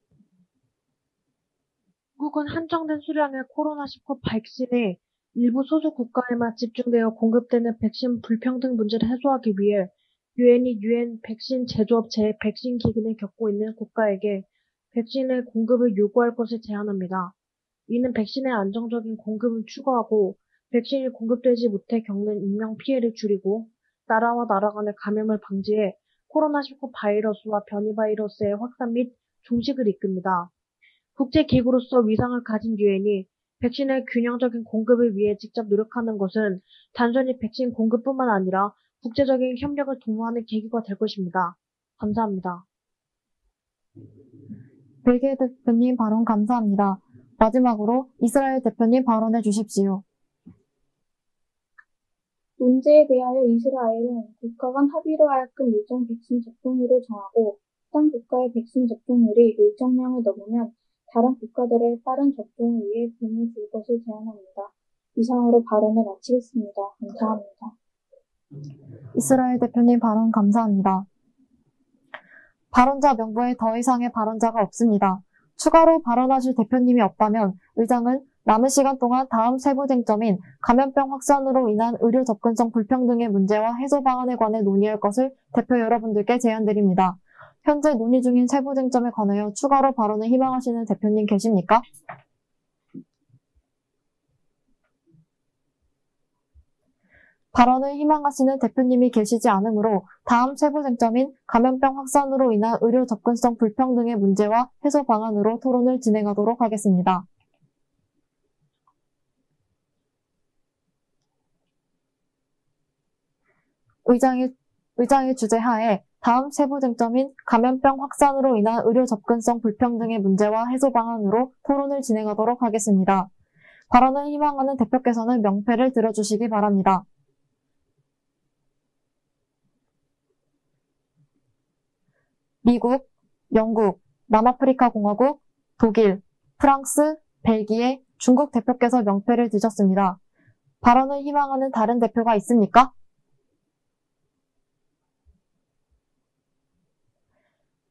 한국은 한정된 수량의 코로나19 백신이 일부 소수 국가에만 집중되어 공급되는 백신 불평등 문제를 해소하기 위해 유엔이 유엔 백신 제조업체 백신 기근을 겪고 있는 국가에게 백신의 공급을 요구할 것을 제안합니다. 이는 백신의 안정적인 공급을 추구하고 백신이 공급되지 못해 겪는 인명피해를 줄이고 나라와 나라 간의 감염을 방지해 코로나19 바이러스와 변이 바이러스의 확산 및 종식을 이끕니다. 국제기구로서 위상을 가진 유엔이 백신의 균형적인 공급을 위해 직접 노력하는 것은 단순히 백신 공급뿐만 아니라 국제적인 협력을 도모하는 계기가 될 것입니다. 감사합니다. 벨기에 대표님 발언 감사합니다. 마지막으로 이스라엘 대표님 발언해 주십시오. 문제에 대하여 이스라엘은 국가 간 합의로 하여금 일정 백신 접종률을 정하고 해당 국가의 백신 접종률이 일정량을 넘으면 다른 국가들의 빠른 접종을 위해 돈을 줄 것을 제안합니다. 이상으로 발언을 마치겠습니다. 감사합니다. 이스라엘 대표님 발언 감사합니다. 발언자 명부에 더 이상의 발언자가 없습니다. 추가로 발언하실 대표님이 없다면 의장은 남은 시간 동안 다음 세부 쟁점인 감염병 확산으로 인한 의료 접근성 불평등의 문제와 해소 방안에 관해 논의할 것을 대표 여러분들께 제안드립니다. 현재 논의 중인 세부 쟁점에 관하여 추가로 발언을 희망하시는 대표님 계십니까? 발언을 희망하시는 대표님이 계시지 않으므로 다음 세부 쟁점인 감염병 확산으로 인한 의료 접근성 불평등의 문제와 해소 방안으로 토론을 진행하도록 하겠습니다. 의장의 주재하에 다음 세부 쟁점인 감염병 확산으로 인한 의료 접근성 불평등의 문제와 해소 방안으로 토론을 진행하도록 하겠습니다. 발언을 희망하는 대표께서는 명패를 들어주시기 바랍니다. 미국, 영국, 남아프리카 공화국, 독일, 프랑스, 벨기에, 중국 대표께서 명패를 드셨습니다. 발언을 희망하는 다른 대표가 있습니까?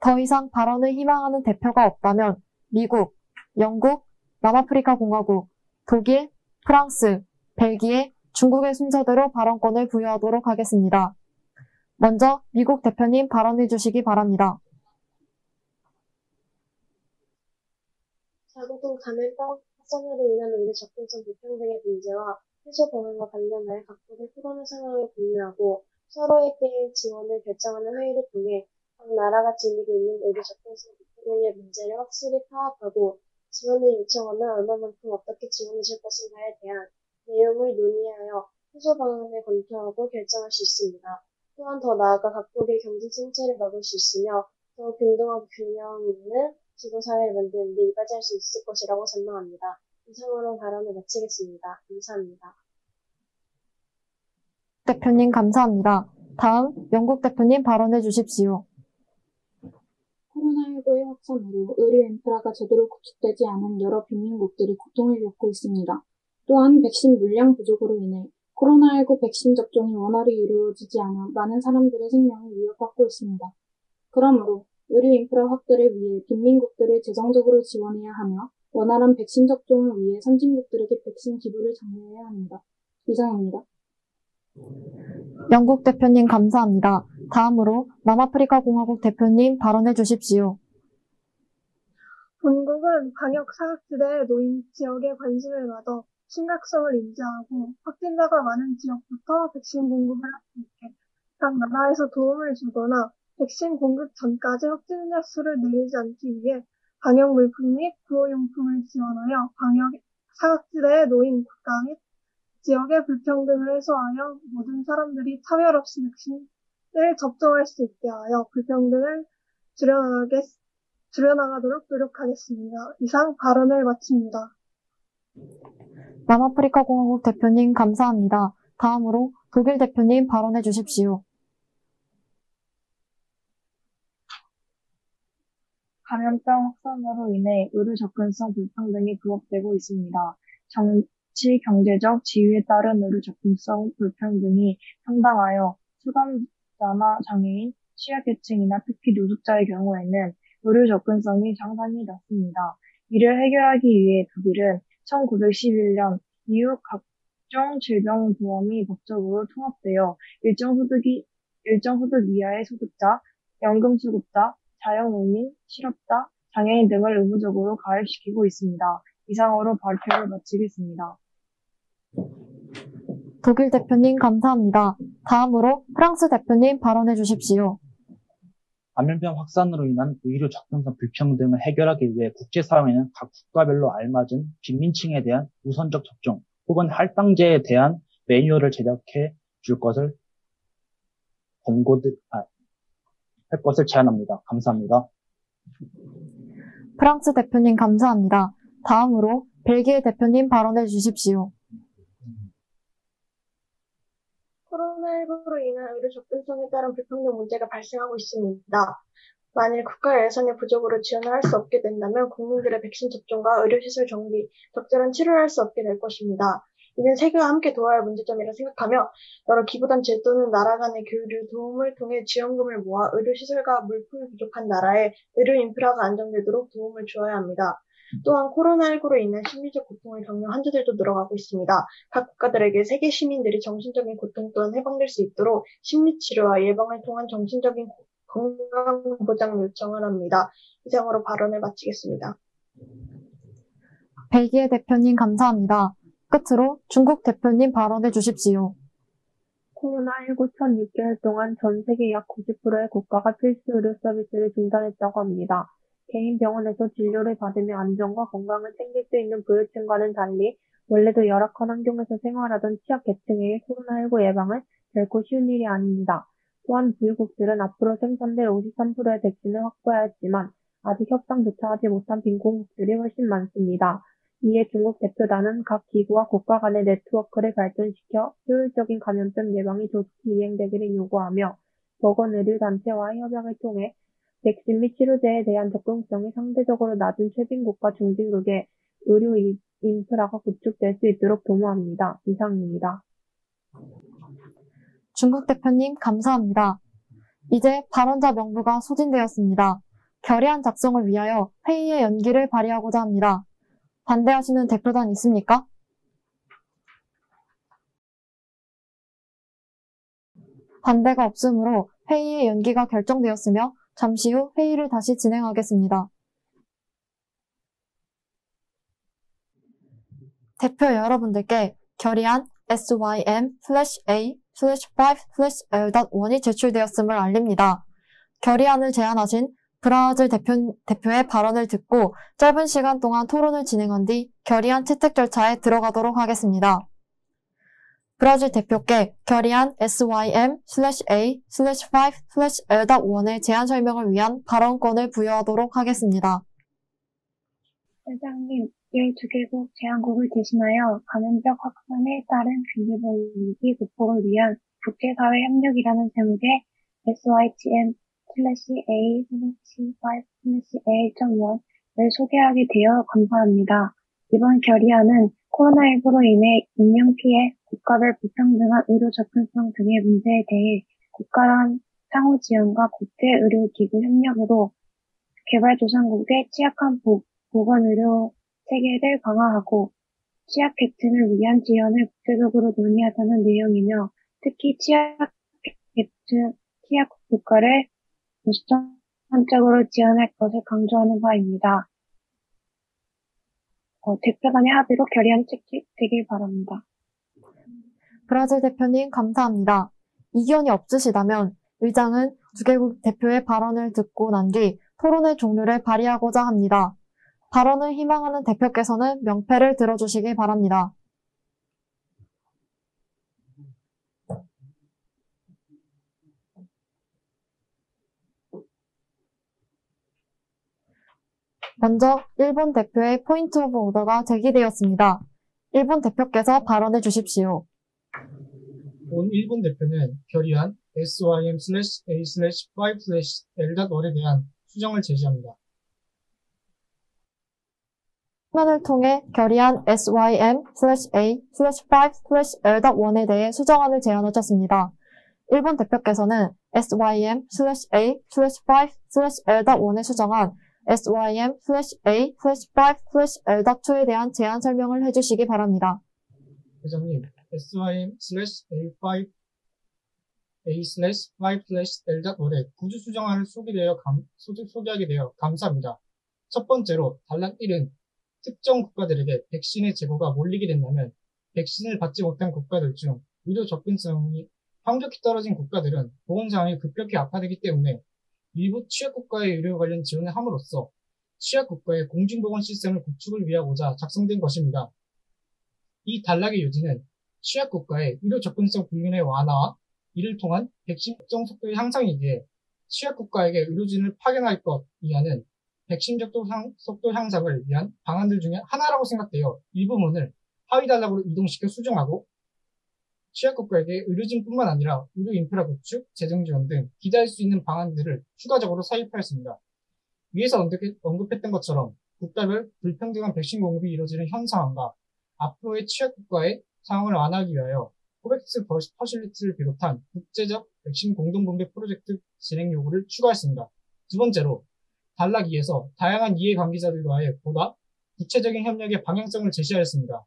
더 이상 발언을 희망하는 대표가 없다면 미국, 영국, 남아프리카 공화국, 독일, 프랑스, 벨기에, 중국의 순서대로 발언권을 부여하도록 하겠습니다. 먼저 미국 대표님 발언해 주시기 바랍니다. 자국은 감염병 확산으로 인한 의료 접근성 불평등의 문제와 해소 방안과 관련하여 각국의 코로나 상황을 공유하고 서로에게 지원을 결정하는 회의를 통해 각 나라가 지니고 있는 의료 접근성 불평등의 문제를 확실히 파악하고 지원을 요청하면 얼마만큼 어떻게 지원해 줄 것인가에 대한 내용을 논의하여 해소 방안을 검토하고 결정할 수 있습니다. 또한 더 나아가 각국의 경제 침체를 막을 수 있으며 더 균등하고 균형 있는 지구사회를 만드는 데 이바지할 수 있을 것이라고 전망합니다. 이상으로 발언을 마치겠습니다. 감사합니다. 대표님 감사합니다. 다음 영국 대표님 발언해 주십시오. 코로나19의 확산으로 의료 인프라가 제대로 구축되지 않은 여러 빈민국들이 고통을 겪고 있습니다. 또한 백신 물량 부족으로 인해 코로나19 백신 접종이 원활히 이루어지지 않아 많은 사람들의 생명을 위협받고 있습니다. 그러므로 의료 인프라 확대를 위해 빈민국들을 재정적으로 지원해야 하며 원활한 백신 접종을 위해 선진국들에게 백신 기부를 장려해야 합니다. 이상입니다. 영국 대표님 감사합니다. 다음으로 남아프리카 공화국 대표님 발언해 주십시오. 본국은 방역 사각지대에 놓인 지역에 관심을 가져 심각성을 인지하고 확진자가 많은 지역부터 백신 공급을 할 수 있게 각 나라에서 도움을 주거나 백신 공급 전까지 확진자 수를 늘리지 않기 위해 방역 물품 및 구호용품을 지원하여 방역 사각지대에 놓인 국가 및 지역의 불평등을 해소하여 모든 사람들이 차별 없이 백신을 접종할 수 있게 하여 불평등을 줄여나가도록 노력하겠습니다. 이상 발언을 마칩니다. 남아프리카 공화국 대표님 감사합니다. 다음으로 독일 대표님 발언해 주십시오. 감염병 확산으로 인해 의료 접근성 불평등이 부각되고 있습니다. 정치, 경제적 지위에 따른 의료 접근성 불평등이 상당하여 수감자나 장애인, 취약계층이나 특히 노숙자의 경우에는 의료 접근성이 상당히 낮습니다. 이를 해결하기 위해 독일은 1911년 이후 각종 질병보험이 법적으로 통합되어 일정 소득 이하의 소득자, 연금수급자, 자영농민, 실업자, 장애인 등을 의무적으로 가입시키고 있습니다. 이상으로 발표를 마치겠습니다. 독일 대표님 감사합니다. 다음으로 프랑스 대표님 발언해 주십시오. 감염병 확산으로 인한 의료 접근성 불평등을 해결하기 위해 국제사회는 각 국가별로 알맞은 빈민층에 대한 우선적 접종 혹은 할당제에 대한 매뉴얼을 제작해 줄 것을 할 것을 제안합니다. 감사합니다. 프랑스 대표님 감사합니다. 다음으로 벨기에 대표님 발언해 주십시오. 코로나19로 인한 의료 접근성에 따른 불평등 문제가 발생하고 있습니다. 만일 국가 예산의 부족으로 지원을 할 수 없게 된다면 국민들의 백신 접종과 의료시설 정비, 적절한 치료를 할 수 없게 될 것입니다. 이는 세계가 함께 도와야 할 문제점이라 생각하며 여러 기부단체 또는 나라 간의 교류, 도움을 통해 지원금을 모아 의료시설과 물품이 부족한 나라에 의료 인프라가 안정되도록 도움을 주어야 합니다. 또한 코로나19로 인한 심리적 고통을 겪는 환자들도 늘어가고 있습니다. 각 국가들에게 세계 시민들이 정신적인 고통 또한 해방될 수 있도록 심리치료와 예방을 통한 정신적인 건강보장 요청을 합니다. 이상으로 발언을 마치겠습니다. 벨기에 대표님 감사합니다. 끝으로 중국 대표님 발언해 주십시오. 코로나19 첫 6개월 동안 전 세계 약 90%의 국가가 필수 의료 서비스를 중단했다고 합니다. 개인 병원에서 진료를 받으며 안전과 건강을 챙길 수 있는 부유층과는 달리 원래도 열악한 환경에서 생활하던 취약계층의 코로나19 예방은 결코 쉬운 일이 아닙니다. 또한 부유국들은 앞으로 생산될 53%의 백신을 확보해야 했지만 아직 협상조차 하지 못한 빈곤국들이 훨씬 많습니다. 이에 중국 대표단은 각 기구와 국가 간의 네트워크를 발전시켜 효율적인 감염병 예방이 조속히 이행되기를 요구하며 보건의료단체와의 협약을 통해 백신 및 치료제에 대한 접근성이 상대적으로 낮은 최빈국과 중진국의 의료 인프라가 구축될 수 있도록 도모합니다. 이상입니다. 중국 대표님 감사합니다. 이제 발언자 명부가 소진되었습니다. 결의안 작성을 위하여 회의의 연기를 발의하고자 합니다. 반대하시는 대표단 있습니까? 반대가 없으므로 회의의 연기가 결정되었으며 잠시 후 회의를 다시 진행하겠습니다. 대표 여러분들께 결의안 SYM/A/5/L.1이 제출되었음을 알립니다. 결의안을 제안하신 브라질 대표의 발언을 듣고 짧은 시간 동안 토론을 진행한 뒤 결의안 채택 절차에 들어가도록 하겠습니다. 브라질 대표께 결의안 SYM/A/5/L.1의 제안 설명을 위한 발언권을 부여하도록 하겠습니다. 회장님, 12개국 제안국을 대신하여 감염병 확산에 따른 비위기 극복을 위한 국제사회 협력이라는 제목의 SYTM/A/5/L.1을 소개하게 되어 감사합니다. 이번 결의안은 코로나19로 인해 인명피해, 국가별 불평등한 의료 접근성 등의 문제에 대해 국가 간 상호 지원과 국제의료기구 협력으로 개발도상국의 취약한 보건의료 체계를 강화하고 취약계층을 위한 지원을 국제적으로 논의하자는 내용이며 특히 취약 국가를 우선적으로 지원할 것을 강조하는 바입니다. 대표단의 합의로 결의안이 채택되길 바랍니다. 브라질 대표님 감사합니다. 이견이 없으시다면 의장은 2개국 대표의 발언을 듣고 난 뒤 토론의 종료를 발의하고자 합니다. 발언을 희망하는 대표께서는 명패를 들어주시기 바랍니다. 먼저 일본 대표의 포인트 오브 오더가 제기되었습니다. 일본 대표께서 발언해 주십시오. 본 일본 대표는 결의안 SYM/A/5/L.1에 대한 수정을 제시합니다. 화면을 통해 결의안 SYM/A/5/L.1에 대해 수정안을 제안하셨습니다. 일본 대표께서는 SYM/A/5/L.1의 수정안 SYM/A/5/L.2에 대한 제안 설명을 해주시기 바랍니다. 회장님, SYM/A/5/L.1의 구조 수정안을 소개하게 되어 감사합니다. 첫 번째로 단락 1은 특정 국가들에게 백신의 재고가 몰리게 된다면 백신을 받지 못한 국가들 중 의료 접근성이 현격히 떨어진 국가들은 보건 상황이 급격히 악화되기 때문에 일부 취약국가의 의료 관련 지원을 함으로써 취약국가의 공중보건 시스템을 구축을 위하고자 작성된 것입니다. 이 단락의 요지는 취약국가의 의료 접근성 불균의 완화와 이를 통한 백신 접종 속도의 향상이기에 취약국가에게 의료진을 파견할 것 이하는 백신 접종 속도 향상을 위한 방안들 중에 하나라고 생각되어 이 부분을 하위 단락으로 이동시켜 수정하고 취약국가에게 의료진뿐만 아니라 의료 인프라 구축, 재정 지원 등 기대할 수 있는 방안들을 추가적으로 삽입하였습니다. 위에서 언급했던 것처럼 국가별 불평등한 백신 공급이 이루어지는 현 상황과 앞으로의 취약국가의 상황을 완화하기 위하여 코백스 퍼실리티를 비롯한 국제적 백신 공동분배 프로젝트 진행 요구를 추가했습니다. 두 번째로 단락 2에서 다양한 이해관계자들과의 보다 구체적인 협력의 방향성을 제시하였습니다.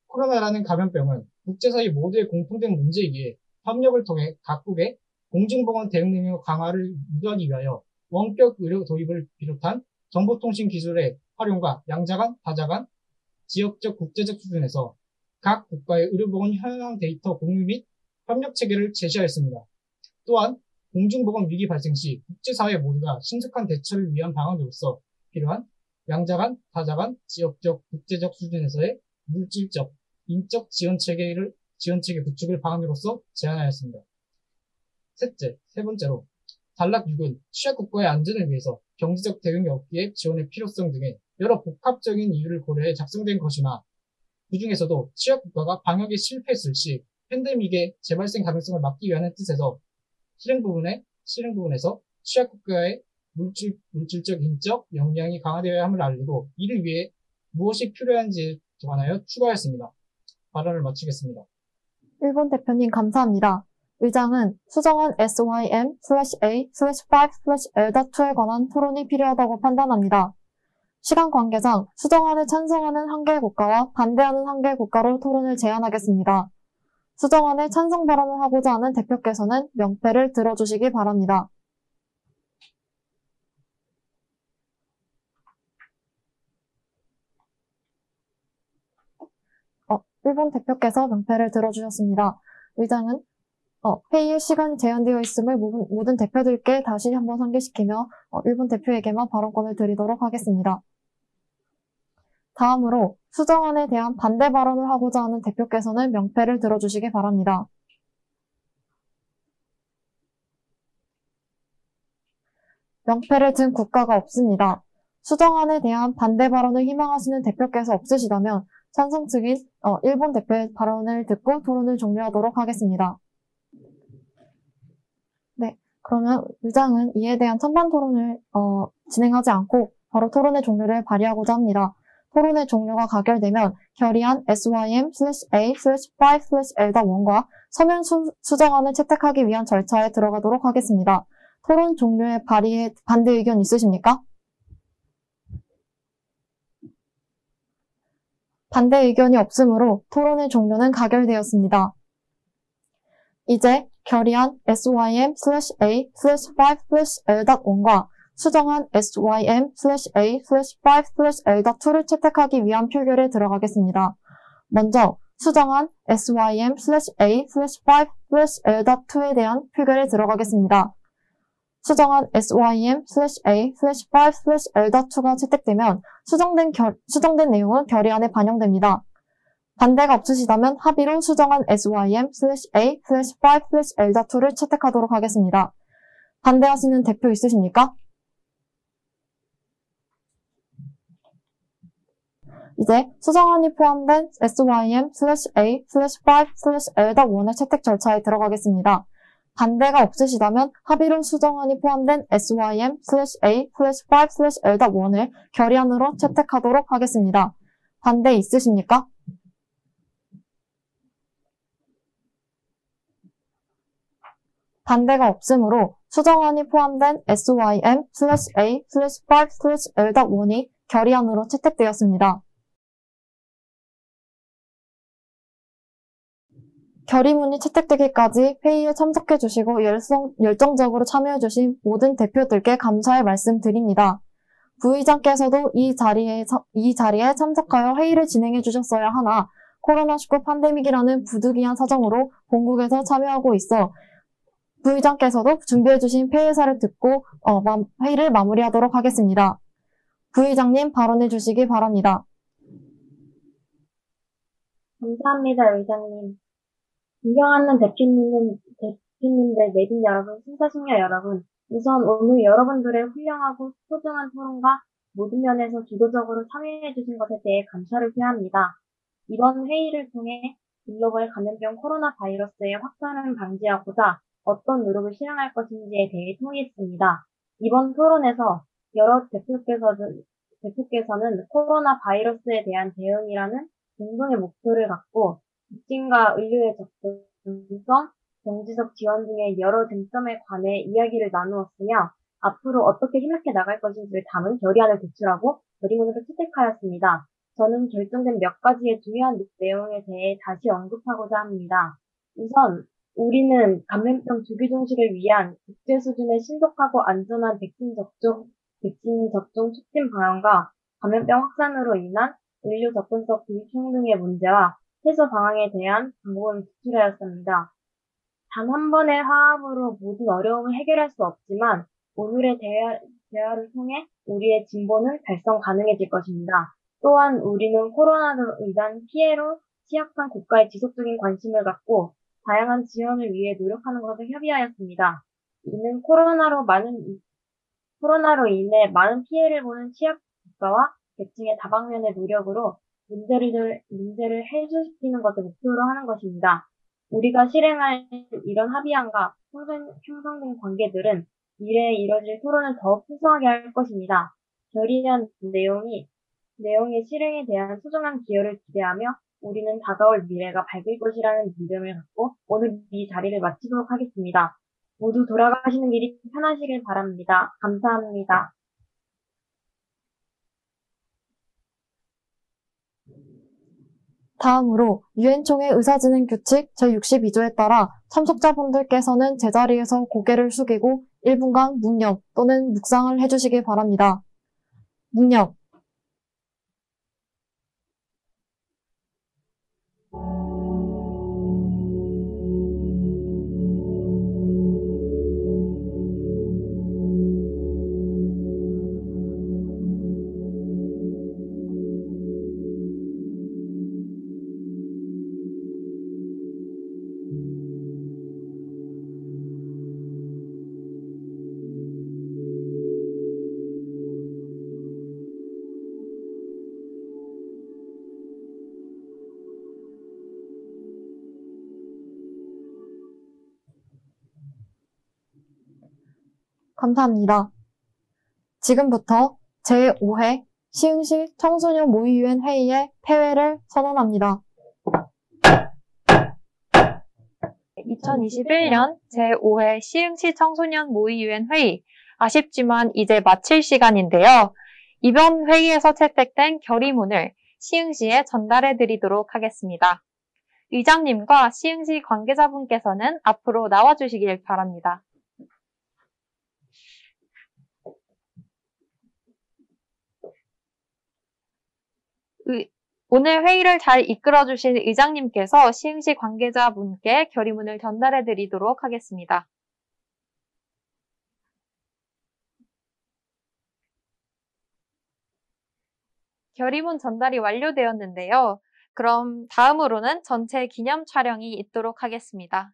코로나라는 감염병은 국제사회 모두의 공통된 문제이기에 협력을 통해 각국의 공중보건 대응 능력 강화를 유도하기 위하여 원격 의료 도입을 비롯한 정보통신 기술의 활용과 양자 간, 다자 간, 지역적, 국제적 수준에서 각 국가의 의료보건 현황 데이터 공유 및 협력 체계를 제시하였습니다. 또한 공중보건 위기 발생 시 국제사회 모두가 신속한 대처를 위한 방안으로서 필요한 양자 간, 다자 간, 지역적, 국제적 수준에서의 물질적, 인적 지원체계 구축을 방안으로서 제안하였습니다. 세 번째로 단락 6은 취약국가의 안전을 위해서 경제적 대응이 없기에 지원의 필요성 등의 여러 복합적인 이유를 고려해 작성된 것이나 그 중에서도 취약국가가 방역에 실패했을 시 팬데믹의 재발생 가능성을 막기 위한 뜻에서 실행 부분에서 취약국가의 물질적, 인적 역량이 강화되어야 함을 알리고 이를 위해 무엇이 필요한지에 관하여 추가하였습니다. 발언을 마치겠습니다. 일본 대표님 감사합니다. 의장은 수정안 SYM/A/5/L.2에 관한 토론이 필요하다고 판단합니다. 시간 관계상 수정안을 찬성하는 한 개 국가와 반대하는 한 개 국가로 토론을 제안하겠습니다. 수정안에 찬성 발언을 하고자 하는 대표께서는 명패를 들어주시기 바랍니다. 일본 대표께서 명패를 들어주셨습니다. 의장은 회의의 시간이 제한되어 있음을 모든 대표들께 다시 한번 상기시키며 일본 대표에게만 발언권을 드리도록 하겠습니다. 다음으로 수정안에 대한 반대 발언을 하고자 하는 대표께서는 명패를 들어주시기 바랍니다. 명패를 든 국가가 없습니다. 수정안에 대한 반대 발언을 희망하시는 대표께서 없으시다면 찬성 측인 일본 대표의 발언을 듣고 토론을 종료하도록 하겠습니다. 네, 그러면 의장은 이에 대한 찬반 토론을 진행하지 않고 바로 토론의 종료를 발의하고자 합니다. 토론의 종료가 가결되면 결의안 SYM/A/5/L.1과 서면 수정안을 채택하기 위한 절차에 들어가도록 하겠습니다. 토론 종료에 발의에 반대 의견 있으십니까? 반대 의견이 없으므로 토론의 종료는 가결되었습니다. 이제 결의안 SYM/A/5/L.1과 수정안 SYM/A/5/L.2를 채택하기 위한 표결에 들어가겠습니다. 먼저 수정안 SYM/A/5/L.2에 대한 표결에 들어가겠습니다. 수정안 SYM/A/5/L.2가 채택되면 수정된 내용은 결의안에 반영됩니다. 반대가 없으시다면 합의로 수정안 SYM/A/5/L.2를 채택하도록 하겠습니다. 반대하시는 대표 있으십니까? 이제 수정안이 포함된 SYM/A/5/L.1의 채택 절차에 들어가겠습니다. 반대가 없으시다면 합의로 수정안이 포함된 SYM/A/5/L.1을 결의안으로 채택하도록 하겠습니다. 반대 있으십니까? 반대가 없으므로 수정안이 포함된 SYM/A/5/L.1이 결의안으로 채택되었습니다. 결의문이 채택되기까지 회의에 참석해 주시고 열정적으로 참여해 주신 모든 대표들께 감사의 말씀 드립니다. 부의장께서도 이 자리에 참석하여 회의를 진행해 주셨어야 하나 코로나19 팬데믹이라는 부득이한 사정으로 본국에서 참여하고 있어 부의장께서도 준비해 주신 폐회사를 듣고 회의를 마무리하도록 하겠습니다. 부의장님 발언해 주시기 바랍니다. 감사합니다, 의장님. 존경하는 대표님들, 내빈 여러분, 심사숙녀 여러분, 우선 오늘 여러분들의 훌륭하고 소중한 토론과 모든 면에서 주도적으로 참여해주신 것에 대해 감사를 표합니다. 이번 회의를 통해 글로벌 감염병 코로나 바이러스의 확산을 방지하고자 어떤 노력을 실행할 것인지에 대해 통의했습니다. 이번 토론에서 여러 대표께서는 코로나 바이러스에 대한 대응이라는 공동의 목표를 갖고 백신과 의료의 접근성, 경제적 지원 등의 여러 쟁점에 관해 이야기를 나누었으며 앞으로 어떻게 힘있게 나갈 것인지를 담은 결의안을 제출하고 결의문으로 채택하였습니다. 저는 결정된 몇 가지의 중요한 내용에 대해 다시 언급하고자 합니다. 우선 우리는 감염병 주기 종식을 위한 국제 수준의 신속하고 안전한 백신 접종 촉진 방안과 감염병 확산으로 인한 의료 접근성 불평등의 문제와 해소 방안에 대한 방법을 제출하였습니다. 단 한 번의 화합으로 모든 어려움을 해결할 수 없지만 오늘의 대화를 통해 우리의 진보는 달성 가능해질 것입니다. 또한 우리는 코로나로 인한 피해로 취약한 국가에 지속적인 관심을 갖고 다양한 지원을 위해 노력하는 것을 협의하였습니다. 이는 코로나로 인해 많은 피해를 보는 취약 국가와 계층의 다방면의 노력으로 문제를 해소시키는 것을 목표로 하는 것입니다. 우리가 실행할 이런 합의안과 형성된 관계들은 미래에 이뤄질 토론을 더욱 풍성하게 할 것입니다. 결의안 내용의 실행에 대한 소중한 기여를 기대하며 우리는 다가올 미래가 밝을 것이라는 믿음을 갖고 오늘 이 자리를 마치도록 하겠습니다. 모두 돌아가시는 길이 편하시길 바랍니다. 감사합니다. 다음으로 유엔총회 의사진행 규칙 제62조에 따라 참석자분들께서는 제자리에서 고개를 숙이고 1분간 묵념 또는 묵상을 해주시기 바랍니다. 묵념. 감사합니다. 지금부터 제5회 시흥시 청소년 모의유엔 회의의 폐회를 선언합니다. 2021년 제5회 시흥시 청소년 모의유엔 회의, 아쉽지만 이제 마칠 시간인데요. 이번 회의에서 채택된 결의문을 시흥시에 전달해 드리도록 하겠습니다. 의장님과 시흥시 관계자분께서는 앞으로 나와주시길 바랍니다. 오늘 회의를 잘 이끌어주신 의장님께서 시흥시 관계자분께 결의문을 전달해 드리도록 하겠습니다. 결의문 전달이 완료되었는데요. 그럼 다음으로는 전체 기념 촬영이 있도록 하겠습니다.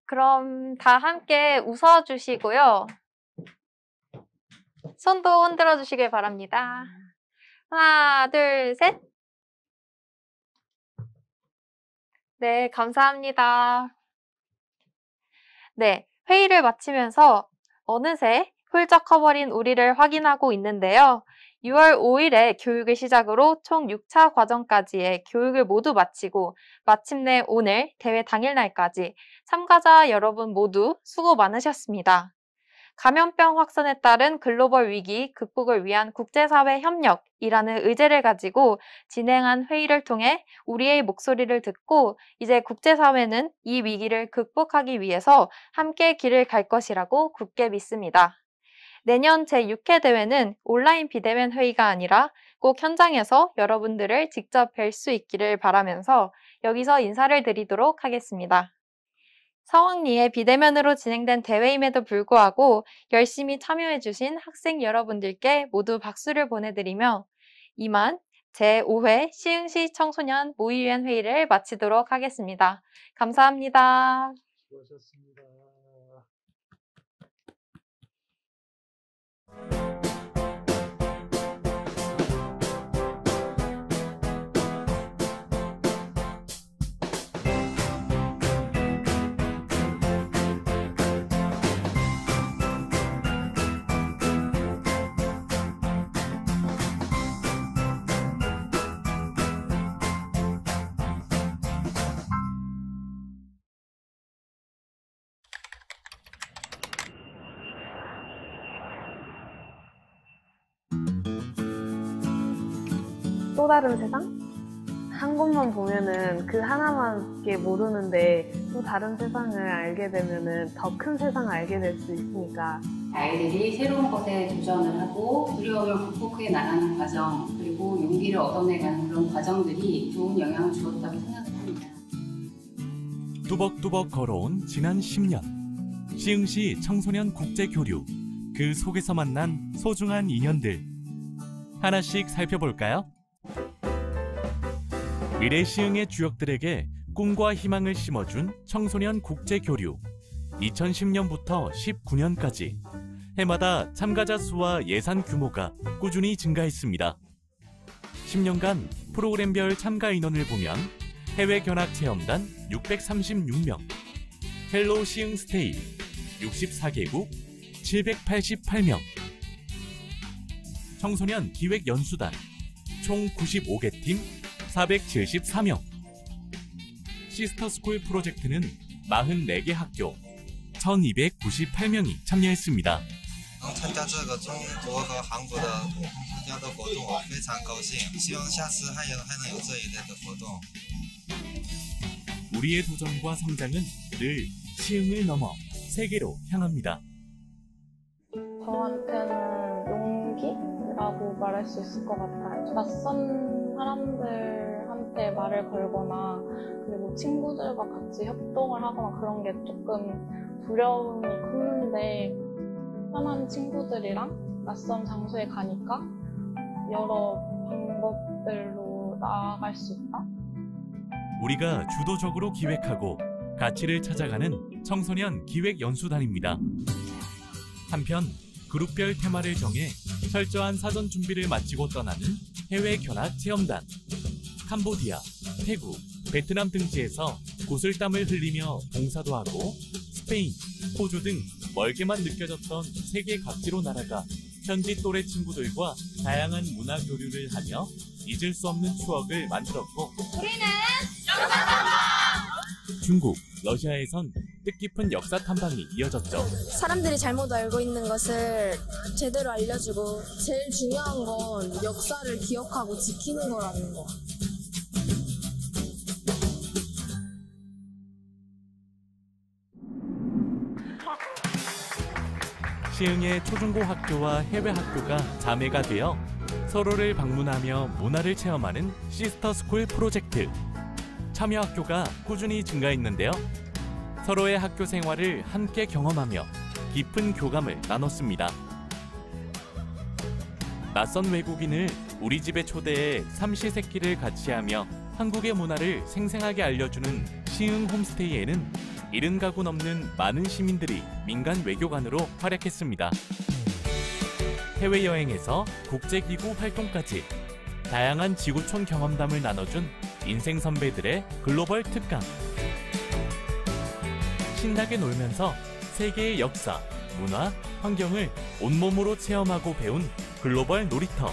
그럼 다 함께 웃어주시고요. 손도 흔들어 주시길 바랍니다. 하나, 둘, 셋. 네, 감사합니다. 네, 회의를 마치면서 어느새 훌쩍 커버린 우리를 확인하고 있는데요. 6월 5일에 교육을 시작으로 총 6차 과정까지의 교육을 모두 마치고 마침내 오늘 대회 당일날까지 참가자 여러분 모두 수고 많으셨습니다. 감염병 확산에 따른 글로벌 위기 극복을 위한 국제사회 협력이라는 의제를 가지고 진행한 회의를 통해 우리의 목소리를 듣고 이제 국제사회는 이 위기를 극복하기 위해서 함께 길을 갈 것이라고 굳게 믿습니다. 내년 제6회 대회는 온라인 비대면 회의가 아니라 꼭 현장에서 여러분들을 직접 뵐 수 있기를 바라면서 여기서 인사를 드리도록 하겠습니다. 성황리에 비대면으로 진행된 대회임에도 불구하고 열심히 참여해주신 학생 여러분들께 모두 박수를 보내드리며 이만 제5회 시흥시 청소년 모의유엔 회의를 마치도록 하겠습니다. 감사합니다. 수고하셨습니다. 또 다른 세상? 한 곳만 보면은 그 하나만밖에 모르는데 또 다른 세상을 알게 되면은 더 큰 세상을 알게 될 수 있으니까 아이들이 새로운 것에 도전을 하고 두려움을 극복해 나가는 과정 그리고 용기를 얻어내가는 그런 과정들이 좋은 영향을 주었다고 생각합니다. 뚜벅뚜벅 걸어온 지난 10년 시흥시 청소년 국제교류 그 속에서 만난 소중한 인연들 하나씩 살펴볼까요? 미래 시흥의 주역들에게 꿈과 희망을 심어준 청소년 국제교류 2010년부터 19년까지 해마다 참가자 수와 예산 규모가 꾸준히 증가했습니다. 10년간 프로그램별 참가 인원을 보면 해외 견학 체험단 636명, 헬로우 시흥스테이 64개국 788명, 청소년 기획연수단 총 95개 팀 474명, 시스터스쿨 프로젝트는 44개 학교 1298명이 참여했습니다. 能参加这个中国和韩国的家的活动，我非常高兴。希望下次还能有这一类的活动。 우리의 도전과 성장은 늘 시흥을 넘어 세계로 향합니다. 저한테는 용기라고 말할 수 있을 것 같아요. 낯선 사람들한테 말을 걸거나 그리고 친구들과 같이 협동을 하거나 그런 게 조금 두려움이 컸는데 편한 친구들이랑 낯선 장소에 가니까 여러 방법들로 나아갈 수 있다? 우리가 주도적으로 기획하고 가치를 찾아가는 청소년 기획연수단입니다. 한편 그룹별 테마를 정해 철저한 사전 준비를 마치고 떠나는 해외 견학 체험단. 캄보디아, 태국, 베트남 등지에서 구슬땀을 흘리며 봉사도 하고 스페인, 호주 등 멀게만 느껴졌던 세계 각지로 날아가 현지 또래 친구들과 다양한 문화 교류를 하며 잊을 수 없는 추억을 만들었고, 우리는 역사 중국, 러시아에선 뜻깊은 역사 탐방이 이어졌죠. 사람들이 잘못 알고 있는 것을 제대로 알려주고 제일 중요한 건 역사를 기억하고 지키는 거라는 거. 시흥의 초중고 학교와 해외 학교가 자매가 되어 서로를 방문하며 문화를 체험하는 시스터스쿨 프로젝트. 참여 학교가 꾸준히 증가했는데요. 서로의 학교 생활을 함께 경험하며 깊은 교감을 나눴습니다. 낯선 외국인을 우리 집에 초대해 삼시세끼를 같이 하며 한국의 문화를 생생하게 알려주는 시흥 홈스테이에는 70가구 넘는 많은 시민들이 민간 외교관으로 활약했습니다. 해외여행에서 국제기구 활동까지 다양한 지구촌 경험담을 나눠준 인생 선배들의 글로벌 특강. 신나게 놀면서 세계의 역사, 문화, 환경을 온몸으로 체험하고 배운 글로벌 놀이터.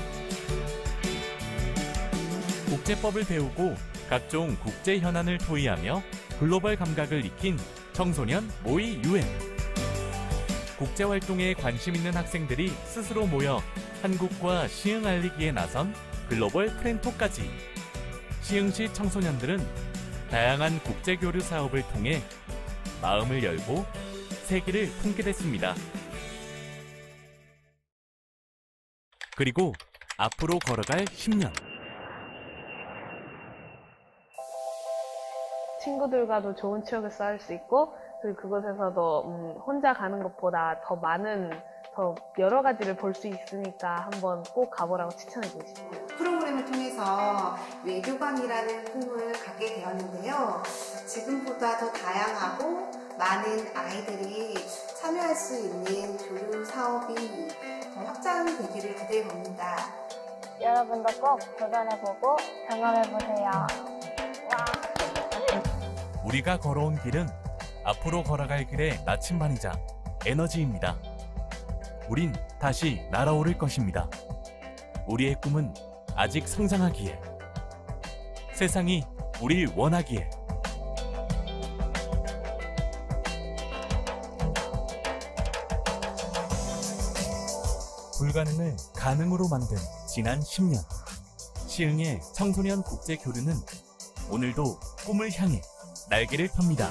국제법을 배우고 각종 국제 현안을 토의하며 글로벌 감각을 익힌 청소년 모의 유엔. 국제활동에 관심 있는 학생들이 스스로 모여 한국과 시흥 알리기에 나선 글로벌 프렌토까지. 시흥시 청소년들은 다양한 국제교류 사업을 통해 마음을 열고 세계를 품게 됐습니다. 그리고 앞으로 걸어갈 10년. 친구들과도 좋은 추억을 쌓을 수 있고, 그리고 그곳에서도 혼자 가는 것보다 더 많은, 더 여러 가지를 볼 수 있으니까 한번 꼭 가보라고 추천해드리고 싶어요. 프로그램을 통해서 외교관이라는 꿈을 갖게 되었는데요. 지금보다 더 다양하고 많은 아이들이 참여할 수 있는 교류 사업이 더 확장되기를 기대해 봅니다. 여러분도 꼭 도전해보고 경험해보세요. 우리가 걸어온 길은 앞으로 걸어갈 길의 나침반이자 에너지입니다. 우린 다시 날아오를 것입니다. 우리의 꿈은 아직 성장하기에, 세상이 우릴 원하기에. 불가능을 가능으로 만든 지난 10년. 시흥의 청소년 국제 교류는 오늘도 꿈을 향해 날개를 펴니다.